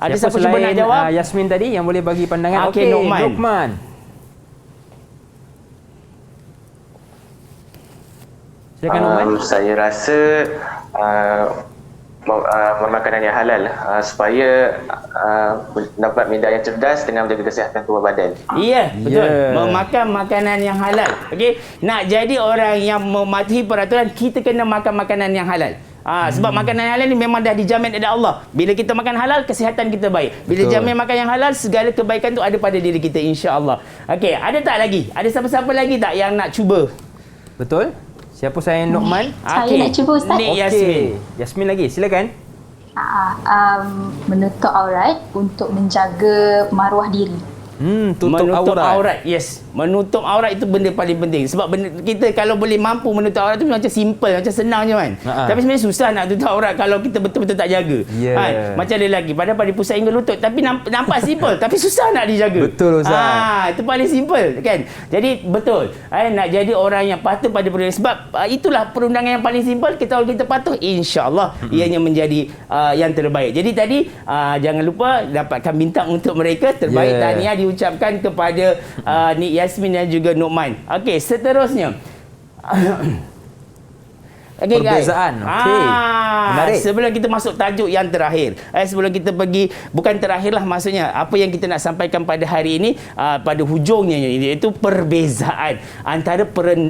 Ada siapa cuba nak jawab? Yasmin tadi yang boleh bagi pandangan. Okey, Lokman. Silakan Lokman. Saya rasa makanan yang halal supaya dapat minda yang cerdas dengan menjaga kesihatan tubuh badan. Ya, betul. Memakan makanan yang halal. Okey, nak jadi orang yang mematuhi peraturan, kita kena makan makanan yang halal. Sebab makanan halal ni memang dah dijamin oleh Allah. Bila kita makan halal, kesihatan kita baik. Bila jamin makan yang halal, segala kebaikan tu ada pada diri kita, insya-Allah. Okey, ada tak lagi? Ada siapa-siapa lagi tak yang nak cuba? Betul. Siapa saya Lokman? Saya nak cuba Ustaz. Yasmin. Yasmin lagi, silakan. Menutup aurat untuk menjaga maruah diri. Menutup aurat. Yes. Menutup aurat itu benda paling penting. Sebab kita kalau boleh mampu menutup aurat tu macam simple, macam senang je kan. Tapi sebenarnya susah nak tutup aurat kalau kita betul-betul tak jaga. Macam lelaki pada pusat hingga lutut, tapi nampak simple tapi susah nak dijaga. Betul Ustaz. Itu paling simple kan. Jadi betul. Nak jadi orang yang patuh pada perundangan, sebab itulah perundangan yang paling simple. Kalau kita patuh, insya-Allah ianya menjadi yang terbaik. Jadi tadi jangan lupa dapatkan bintang untuk mereka terbaik. Tahniah diucapkan kepada Nik Yasmin dan juga Nukman. Okey, seterusnya. Perbezaan. Menarik. Sebelum kita masuk tajuk yang terakhir, sebelum kita pergi, bukan terakhirlah maksudnya, apa yang kita nak sampaikan pada hari ini, pada hujungnya iaitu perbezaan antara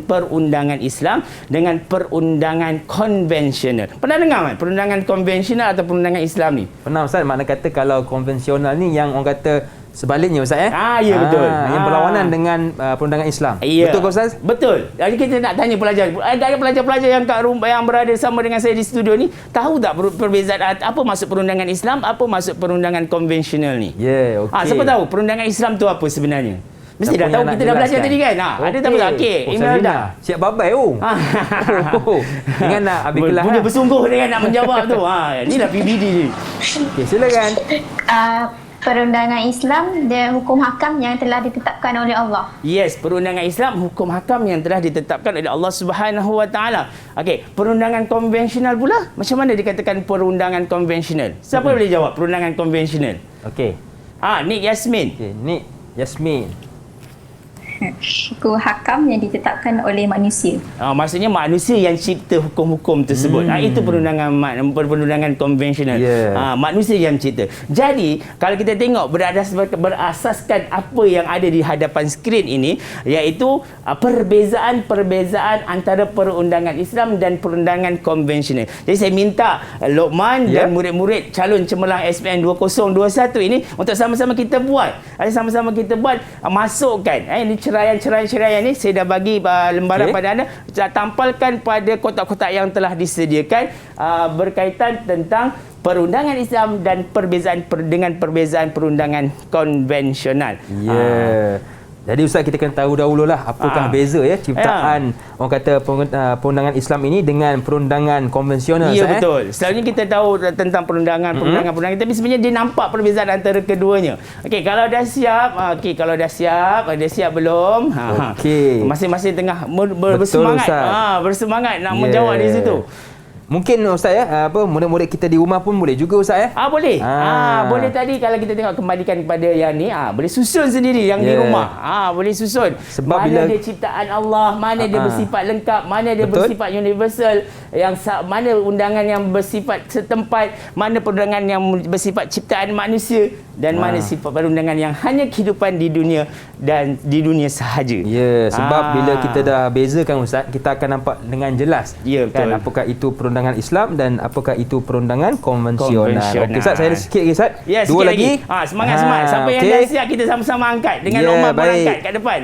perundangan Islam dengan perundangan konvensional. Pernah dengar kan perundangan konvensional atau perundangan Islam ni? Pernah Ustaz. Makna kata kalau konvensional ni yang orang kata sebaliknya Ustaz Ya betul. Yang berlawanan dengan perundangan Islam. Ya. Betul ke Ustaz? Betul. Jadi kita nak tanya pelajar. Ada pelajar-pelajar yang kat rumah yang berada sama dengan saya di studio ni, tahu tak perbezaan apa maksud perundangan Islam, apa maksud perundangan konvensional ni? Ya, okey. Siapa tahu perundangan Islam tu apa sebenarnya? Mesti Siapa dah tahu, yang kita nak dah belajar jelaskan? tadi kan? Ada tak pula? Okey, Imelda. Siap babai Dengan nak habis kelas. Punya bersungguh dengan nak menjawab tu. Inilah PBD ni. Okey, silakan. Perundangan Islam, dia hukum hakam yang telah ditetapkan oleh Allah. Yes, perundangan Islam hukum hakam yang telah ditetapkan oleh Allah Subhanahu Wa Taala. Okey, perundangan konvensional pula, macam mana dikatakan perundangan konvensional? Siapa boleh jawab perundangan konvensional? Okey. Nik Yasmin. Okey, Nik Yasmin. Hukum hakam yang ditetapkan oleh manusia. Maksudnya manusia yang cipta hukum-hukum tersebut. Itu perundangan konvensional. Manusia yang cipta. Jadi, kalau kita tengok berasaskan apa yang ada di hadapan skrin ini, iaitu perbezaan-perbezaan antara perundangan Islam dan perundangan konvensional. Jadi saya minta Lokman dan murid-murid calon cemerlang SPM 2021 ini untuk sama-sama kita buat. Sama-sama kita buat, masukkan ini ceraian ni saya dah bagi lembaran pada anda, tampalkan pada kotak-kotak yang telah disediakan berkaitan tentang perundangan Islam dan dengan perbezaan perundangan konvensional. Jadi Ustaz, kita kena tahu dahululah apakah beza ciptaan orang kata perundangan Islam ini dengan perundangan konvensional. Ya, betul. Selalunya kita tahu tentang perundangan, tapi sebenarnya dia nampak perbezaan antara keduanya. Okey, kalau dah siap, ada siap belum? Okey. Masing-masing tengah bersemangat. Bersemangat nak menjawab di situ. Mungkin Ustaz murid-murid kita di rumah pun boleh juga Ustaz boleh. Boleh tadi kalau kita tengok kembalikan kepada yang ni, boleh susun sendiri yang di rumah. Boleh susun. Sebab mana dia ciptaan Allah, mana dia bersifat lengkap, mana dia bersifat universal, yang mana undangan yang bersifat setempat, mana perundangan yang bersifat ciptaan manusia, dan mana sifat perundangan yang hanya kehidupan di dunia dan di dunia sahaja. Sebab bila kita dah bezakan Ustaz, kita akan nampak dengan jelas betul. Apakah itu perundangan Islam dan apakah itu perundangan konvensional. Okey Ustaz, saya ada sikit lagi Ustaz. Dua lagi. Semangat. Siapa yang dah siap, kita sama-sama angkat dengan Lokman pun angkat kat depan.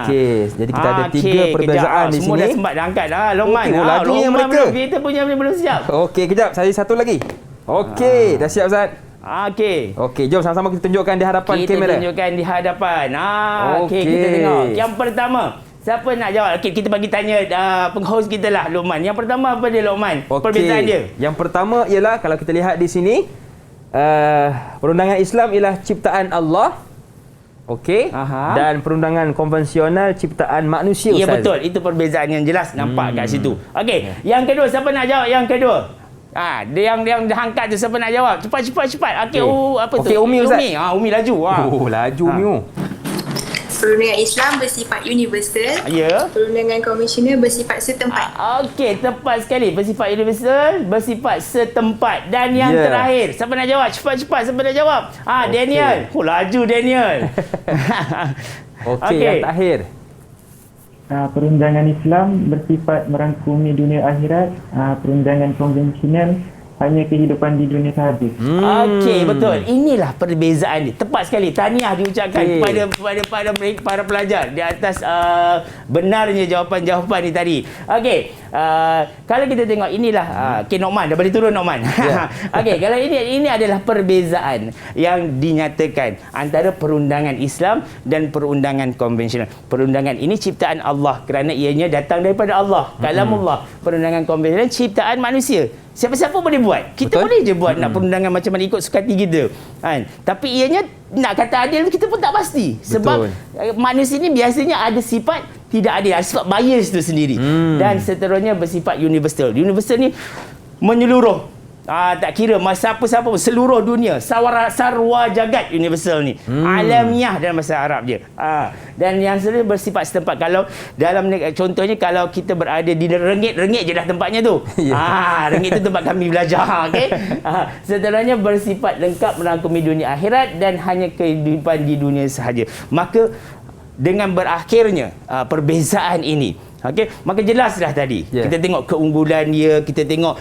Okey, jadi kita ada 3 perbezaan di sini. Semua dah sempat dah angkat Lokman. Lajunya mereka. Kita punya belum siap. Okey, kejap, saya satu lagi. Okey, dah siap Ustaz. Okey, jom sama-sama kita tunjukkan di hadapan kamera. Kita tunjukkan di hadapan. Okey, kita tengok. Yang pertama, siapa nak jawab? Okey, kita bagi tanya penghost kita lah, Lokman. Yang pertama apa dia, Lokman? Perbezaan dia. Yang pertama ialah kalau kita lihat di sini, perundangan Islam ialah ciptaan Allah. Okey. Dan perundangan konvensional ciptaan manusia. Ya, betul. Itu perbezaan yang jelas nampak kat situ. Okey, yang kedua siapa nak jawab yang kedua? Dia yang dah angkat tu, siapa nak jawab? Cepat. Okey, apa tu? Okey, Umi Ustaz. Umi laju. Laju Umi. Perundangan Islam bersifat universal. Perundangan konvensional bersifat setempat. Okey, tepat sekali. Bersifat universal, bersifat setempat. Dan yang terakhir, siapa nak jawab? Cepat. Siapa nak jawab? Daniel. Laju Daniel. Okey, yang terakhir. Perundangan Islam bersifat merangkumi dunia akhirat. Perundangan konvensional hanya kehidupan di dunia sahaja. Okey, betul. Inilah perbezaan ni. Tepat sekali. Tahniah diucapkan kepada para pelajar di atas benarnya jawapan-jawapan ni tadi. Okey, kalau kita tengok inilah Nokman, dah boleh turun Nokman. Okey, kalau ini adalah perbezaan yang dinyatakan antara perundangan Islam dan perundangan konvensional. Perundangan ini ciptaan Allah kerana ianya datang daripada Allah, kalamullah. Perundangan konvensional ciptaan manusia. Siapa-siapa boleh buat. Kita boleh je buat nak perundangan macam mana ikut suka hati kita. Tapi ianya nak kata adil, kita pun tak pasti. Sebab manusia ni biasanya ada sifat tidak adil, ada sifat bias tu sendiri. Dan seterusnya bersifat universal. Universal ni menyeluruh. Tak kira siapa-siapa, seluruh dunia, sarwa jagat universal ni. Alamiah dalam bahasa Arab dia. Dan yang seterusnya bersifat setempat. Kalau dalam contohnya kalau kita berada di Rengit je dah tempatnya tu. Rengit tu tempat kami belajar, okey. Seterusnya bersifat lengkap merangkumi dunia akhirat dan hanya kehidupan di dunia sahaja. Maka dengan berakhirnya perbezaan ini, Okey, maka jelaslah tadi. Kita tengok keunggulan dia, kita tengok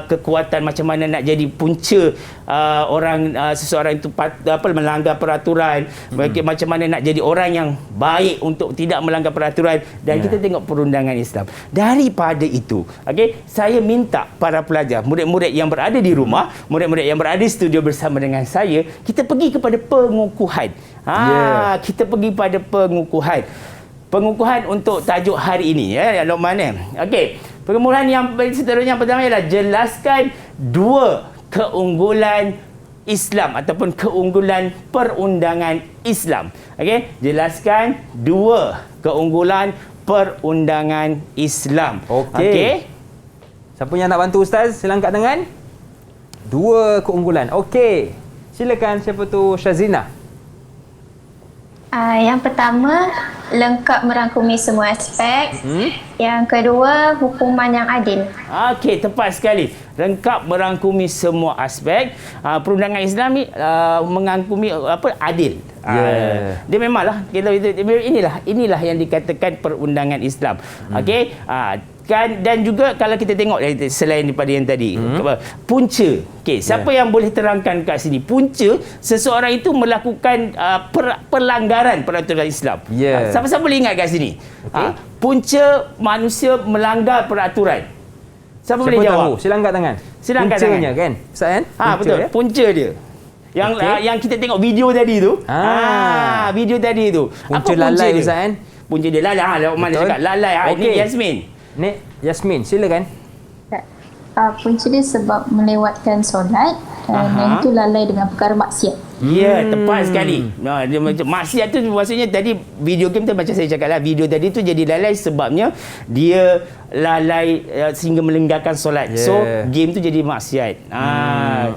kekuatan macam mana nak jadi punca seseorang itu melanggar peraturan, macam mana nak jadi orang yang baik untuk tidak melanggar peraturan, dan kita tengok perundangan Islam. Daripada itu, okey, saya minta para pelajar, murid-murid yang berada di rumah, murid-murid yang berada di studio bersama dengan saya, kita pergi kepada pengukuhan. Kita pergi pada pengukuhan untuk tajuk hari ini, ya, Luqman. Okey, pengukuhan yang seterusnya pertama ialah jelaskan 2 keunggulan Islam ataupun keunggulan perundangan Islam. Okey, jelaskan 2 keunggulan perundangan Islam. Okey. Siapa yang nak bantu Ustaz? Sila angkat tangan. 2 keunggulan. Okey. Silakan, siapa tu? Syazina. Yang pertama, lengkap merangkumi semua aspek. Yang kedua, hukuman yang adil. Okey, tepat sekali. Lengkap merangkumi semua aspek. Perundangan Islam ni merangkumi adil. Dia memanglah inilah yang dikatakan perundangan Islam. Okey, dan juga kalau kita tengok selain daripada yang tadi, punca. Okey, siapa yang boleh terangkan kat sini punca seseorang itu melakukan pelanggaran peraturan Islam? Siapa-siapa boleh ingat kat sini? Punca manusia melanggar peraturan. Siapa boleh jawab? Tahu? Sila angkat tangan. Sila angkat Puncanya tangan. Kan? Ustaz kan? Betul. Punca dia. Yang kita tengok video tadi tu. Video tadi tu. Punca lalai Ustaz kan? Punca dia lalai. Mana cakap lalai. Ini Yasmin. Ni Yasmin, silakan. Punca dia sebab melewatkan solat dan itu lalai dengan perkara maksiat. Ya, tepat sekali. Dia macam maksiat tu maksudnya tadi video game tu macam saya cakap lah, video tadi tu jadi lalai sebabnya dia lalai sehingga melenggarkan solat. So game tu jadi maksiat.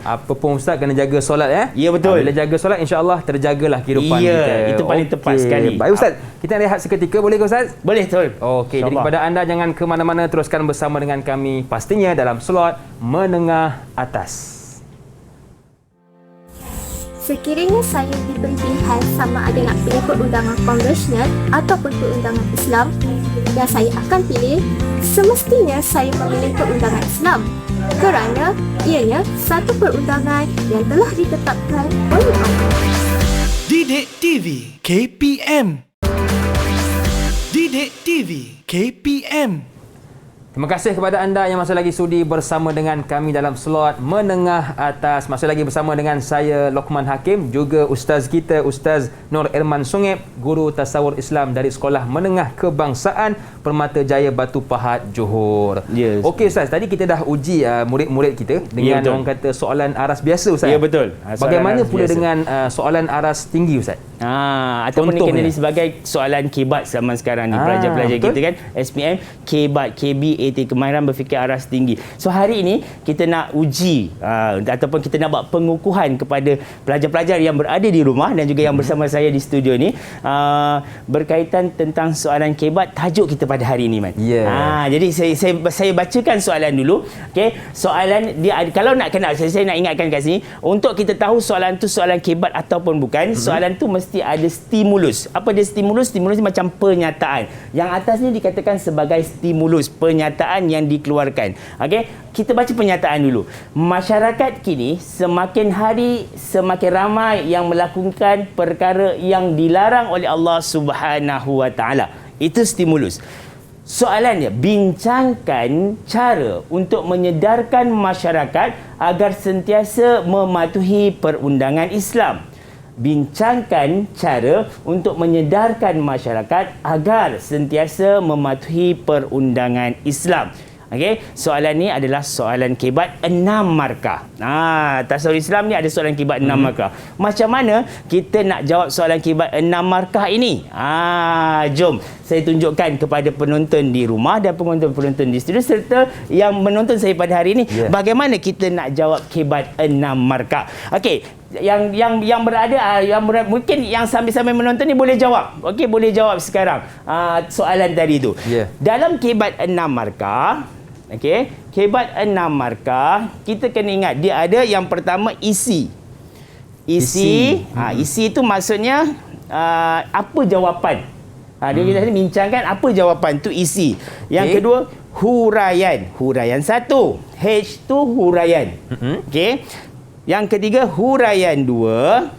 Apa pun Ustaz kena jaga solat ya. Ya, betul. Bila jaga solat insya-Allah terjagalah kehidupan kita. Itu paling tepat sekali. Baik Ustaz, kita rehat seketika boleh ke Ustaz? Boleh, betul. Okey, jadi kepada anda jangan ke mana-mana, teruskan bersama dengan kami pastinya dalam slot menengah atas. Sekiranya saya diberi pilihan sama ada nak pilih perundangan konvensional ataupun perundangan Islam, yang saya akan pilih, semestinya saya memilih perundangan Islam kerana ianya satu perundangan yang telah ditetapkan oleh Allah. Didik TV KPM. Didik TV KPM. Terima kasih kepada anda yang masih lagi sudi bersama dengan kami dalam slot menengah atas. Masih lagi bersama dengan saya Luqman Hakim, juga ustaz kita Ustaz Nur Irman Sungep, guru tasawur Islam dari Sekolah Menengah Kebangsaan Permata Jaya Batu Pahat Johor. Okey Ustaz, tadi kita dah uji murid-murid kita dengan orang kata soalan aras biasa Ustaz. Ya, betul. Bagaimana pula dengan soalan aras tinggi Ustaz? Ataupun dikenali sebagai soalan kebat zaman sekarang ni, pelajar-pelajar kita kan, SPM, kebat, KB, AT, kemahiran berfikir aras tinggi. So hari ini kita nak uji ataupun kita nak buat pengukuhan kepada pelajar-pelajar yang berada di rumah dan juga yang bersama saya di studio ni, berkaitan tentang soalan kebat, tajuk kita pada hari ini, Man. Jadi saya bacakan soalan dulu. Okey, soalan dia kalau nak kenal, saya nak ingatkan kat sini, untuk kita tahu soalan tu soalan kebat ataupun bukan, soalan tu mesti ada stimulus. Apa dia stimulus? Stimulus ni macam pernyataan. Yang atas ni dikatakan sebagai stimulus, pernyataan yang dikeluarkan. Okey, kita baca pernyataan dulu. Masyarakat kini semakin hari semakin ramai yang melakukan perkara yang dilarang oleh Allah Subhanahu Wa Taala. Itu stimulus. Soalannya, bincangkan cara untuk menyedarkan masyarakat agar sentiasa mematuhi perundangan Islam. Bincangkan cara untuk menyedarkan masyarakat agar sentiasa mematuhi perundangan Islam. Okey, soalan ni adalah soalan kebat 6 markah. Tasawur Islam ni ada soalan kebat 6 markah. Macam mana kita nak jawab soalan kebat 6 markah ini? Jom saya tunjukkan kepada penonton di rumah dan penonton di studio serta yang menonton saya pada hari ini, bagaimana kita nak jawab kebat 6 markah. Okey, yang berada mungkin yang sambil-sambil menonton ni boleh jawab. Okey, boleh jawab sekarang soalan tadi tu. Dalam kebat 6 markah, okey, kebat 6 markah, kita kena ingat dia ada yang pertama isi. Isi itu maksudnya apa jawapan. Dia kita ni bincangkan apa jawapan tu isi. Yang kedua, huraian. Huraian 1. H tu huraian. Okey. Yang ketiga, huraian 2.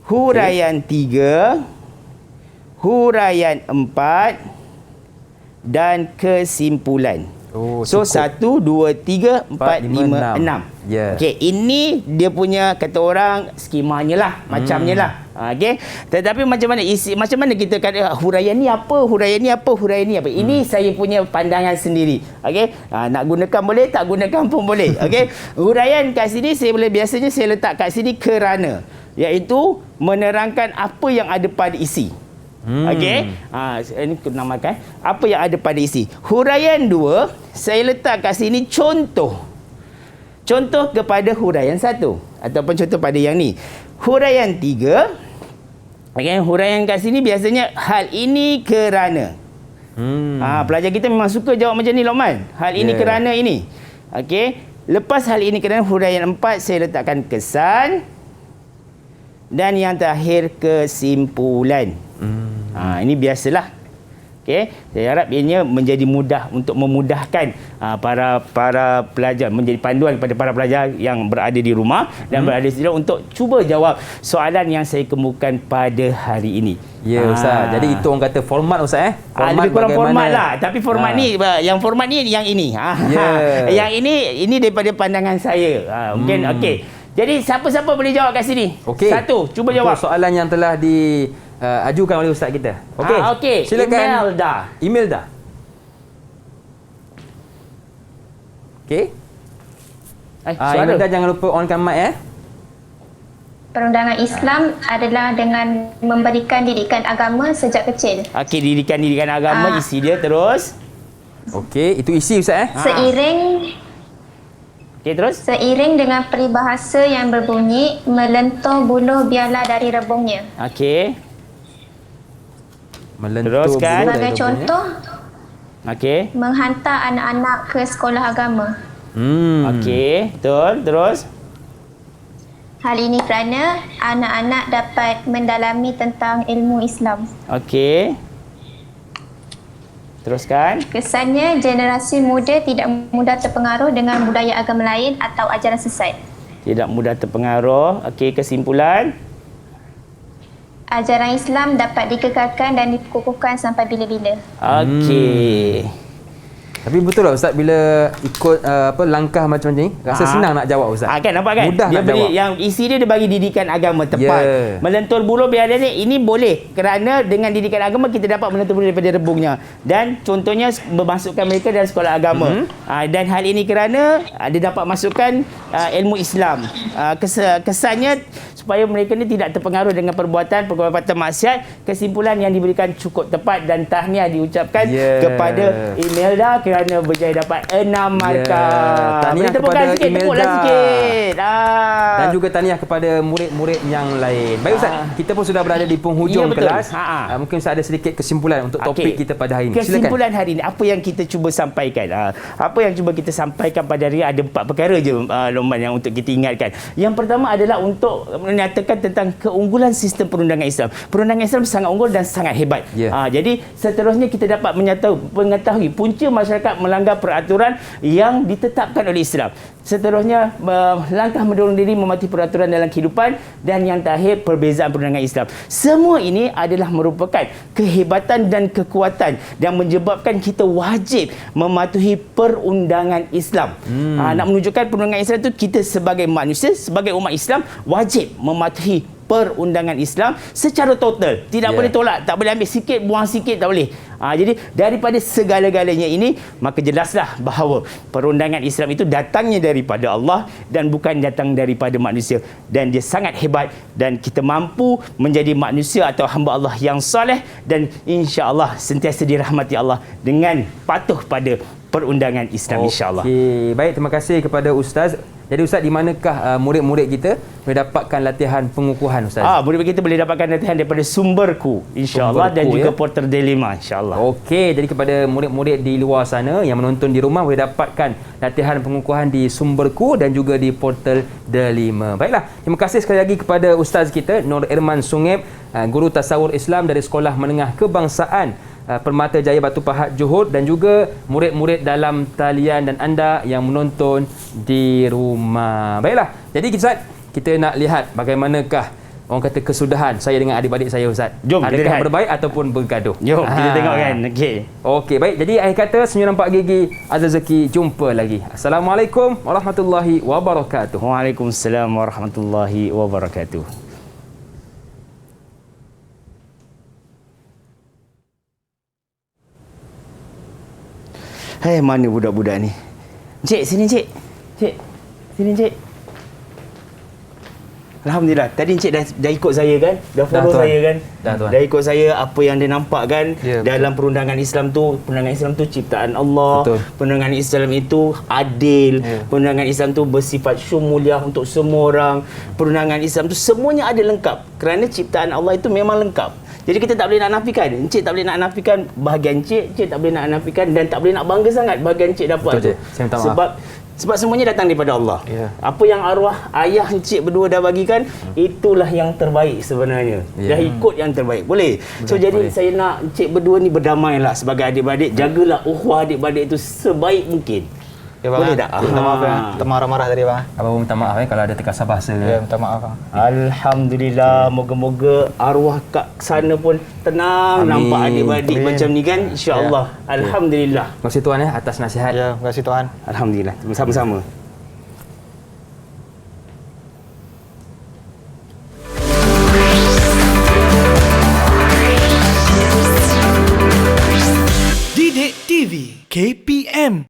Huraian 3. Huraian 4 dan kesimpulan. So 1, 2, 3, 4, 5, 6. Yeah. Okey, ini dia punya kata orang skemanya lah, macamnya lah. Okey. Tetapi macam mana isi, macam mana kita kata huraian ni apa, huraian ni apa, huraian ni apa. Ini saya punya pandangan sendiri. Okey. Nak gunakan boleh, tak gunakan pun boleh. Okey. Huraian kat sini biasanya saya letak kat sini kerana, iaitu menerangkan apa yang ada pada isi. Okey. Ini namakan apa yang ada pada isi. Huraian 2 saya letak kat sini contoh. Contoh kepada huraian 1 ataupun contoh pada yang ni. Huraian 3. Okey, huraian kat sini biasanya hal ini kerana. Pelajar kita memang suka jawab macam ni, Lokman. Hal ini kerana ini. Okey. Lepas hal ini kerana huraian 4 saya letakkan kesan dan yang terakhir kesimpulan. Ini biasalah. Okey, saya harap ianya menjadi mudah untuk memudahkan para pelajar, menjadi panduan kepada para pelajar yang berada di rumah dan berada di sini untuk cuba jawab soalan yang saya kemukakan pada hari ini. Ya, Ustaz. Jadi itu orang kata format, Ustaz. Format lebih kurang bagaimana? format lah. Tapi format ni, yang format ni yang ini. Yang ini daripada pandangan saya. Mungkin okey. Jadi siapa-siapa boleh jawab kat sini? Okey. Satu, cuba jawab. Untuk soalan yang telah diajukan oleh ustaz kita. Okey. Okey. Silakan. Imelda. Imelda. Okey. Imelda jangan lupa onkan mic Perundangan Islam adalah dengan memberikan didikan agama sejak kecil. Okey, didikan agama isi dia terus. Okey, itu isi ustaz Seiring dengan peribahasa yang berbunyi melentur buluh biarlah dari rebungnya. Okey. Teruskan. Sebagai contoh, okey, menghantar anak-anak ke sekolah agama. Okey, betul. Terus. Hal ini kerana anak-anak dapat mendalami tentang ilmu Islam. Okey. Teruskan. Kesannya, generasi muda tidak mudah terpengaruh dengan budaya agama lain atau ajaran sesat. Tidak mudah terpengaruh. Okey, kesimpulan. Ajaran Islam dapat dikekalkan dan dikukuhkan sampai bila-bila. Okey. Tapi betul lah Ustaz, bila ikut langkah macam ni, rasa senang nak jawab Ustaz. Kan nampak kan? Mudah dia nak beri, jawab. yang isi dia bagi didikan agama tepat. Melentur buluh biarlah ni, ini boleh kerana dengan didikan agama kita dapat melentur buluh daripada rebungnya. Dan contohnya memasukkan mereka dalam sekolah agama. Dan hal ini kerana dia dapat masukkan ilmu Islam. Kesannya supaya mereka ni tidak terpengaruh dengan perbuatan maksiat. Kesimpulan yang diberikan cukup tepat dan tahniah diucapkan kepada Imelda kerana berjaya dapat 6 markah. Tahniah kepada Imelda sikit. Dan juga tahniah kepada murid-murid yang lain. Baik Ustaz, kita pun sudah berada di penghujung kelas. Mungkin Ustaz ada sedikit kesimpulan untuk topik kita pada hari ini. Kesimpulan hari ini, apa yang kita cuba sampaikan? Apa yang cuba kita sampaikan pada hari ini, ada 4 perkara je Lokman yang untuk kita ingatkan. Yang pertama adalah untuk menyatakan tentang keunggulan sistem perundangan Islam. Perundangan Islam sangat unggul dan sangat hebat. Jadi seterusnya kita dapat mengetahui punca masyarakat melanggar peraturan yang ditetapkan oleh Islam. Seterusnya langkah mendorong diri mematuhi peraturan dalam kehidupan dan yang terakhir perbezaan perundangan Islam. Semua ini adalah merupakan kehebatan dan kekuatan yang menyebabkan kita wajib mematuhi perundangan Islam. Nak menunjukkan perundangan Islam itu kita sebagai manusia, sebagai umat Islam wajib mematuhi perundangan Islam secara total. Tidak boleh tolak, tak boleh ambil sikit, buang sikit, tak boleh. Jadi daripada segala-galanya ini, maka jelaslah bahawa perundangan Islam itu datangnya daripada Allah dan bukan datang daripada manusia. Dan dia sangat hebat dan kita mampu menjadi manusia atau hamba Allah yang soleh dan insya-Allah sentiasa dirahmati Allah dengan patuh pada perundangan Islam, insya-Allah. Okey, baik, terima kasih kepada Ustaz Jadi Ustaz, di manakah murid-murid kita boleh dapatkan latihan pengukuhan Ustaz? Murid kita boleh dapatkan latihan daripada Sumberku insya-Allah dan juga Portal Delima insya-Allah. Okey, jadi kepada murid-murid di luar sana yang menonton di rumah boleh dapatkan latihan pengukuhan di Sumberku dan juga di Portal Delima. Baiklah, terima kasih sekali lagi kepada Ustaz kita Nur Irman Sungeb, guru tasawur Islam dari Sekolah Menengah Kebangsaan Permata Jaya Batu Pahat Johor, dan juga murid-murid dalam talian dan anda yang menonton di rumah. Baiklah, jadi Ustaz, kita nak lihat bagaimanakah orang kata kesudahan saya dengan adik-adik saya Ustaz. Jom kita adakah lihat. berbaik ataupun bergaduh? Jom kita tengok kan. Okey, baik. Jadi akhir kata senyum nampak gigi, Azal Zaki, jumpa lagi. Assalamualaikum warahmatullahi wabarakatuh. Waalaikumsalam warahmatullahi wabarakatuh. Hai, mana budak-budak ni? Cik, sini cik. Cik, sini cik. Alhamdulillah. Tadi Encik dah ikut saya kan? Dah follow saya kan? Dah ikut saya apa yang dia nampak kan? Dalam perundangan Islam tu ciptaan Allah. Betul. Perundangan Islam itu adil. Perundangan Islam tu bersifat syumuliah untuk semua orang. Perundangan Islam tu semuanya ada lengkap. Kerana ciptaan Allah itu memang lengkap. Jadi kita tak boleh nak nafikan. Encik tak boleh nak nafikan bahagian Encik tak boleh nak nafikan dan tak boleh nak bangga sangat bahagian Encik dapat. Betul, tu. Sebab semuanya datang daripada Allah. Apa yang arwah ayah Encik berdua dah bagikan, itulah yang terbaik sebenarnya. Dah ikut yang terbaik. Boleh? So jadi saya nak Encik berdua ni berdamailah sebagai adik-beradik. Jagalah ukhuwah adik-beradik itu sebaik mungkin. Ya, bang. Boleh tak? Minta maaf ya. Termarah-marah tadi bang. Abang minta maaf kalau ada terkasar bahasa. Ya, minta maaf bang. Alhamdulillah, moga-moga arwah kat sana pun tenang. Amin. Nampak adik-beradik macam ni kan, insya-Allah. Alhamdulillah. Terima kasih Tuan atas nasihat. Ya, terima kasih Tuan. Alhamdulillah. Sama-sama. Didik TV KPM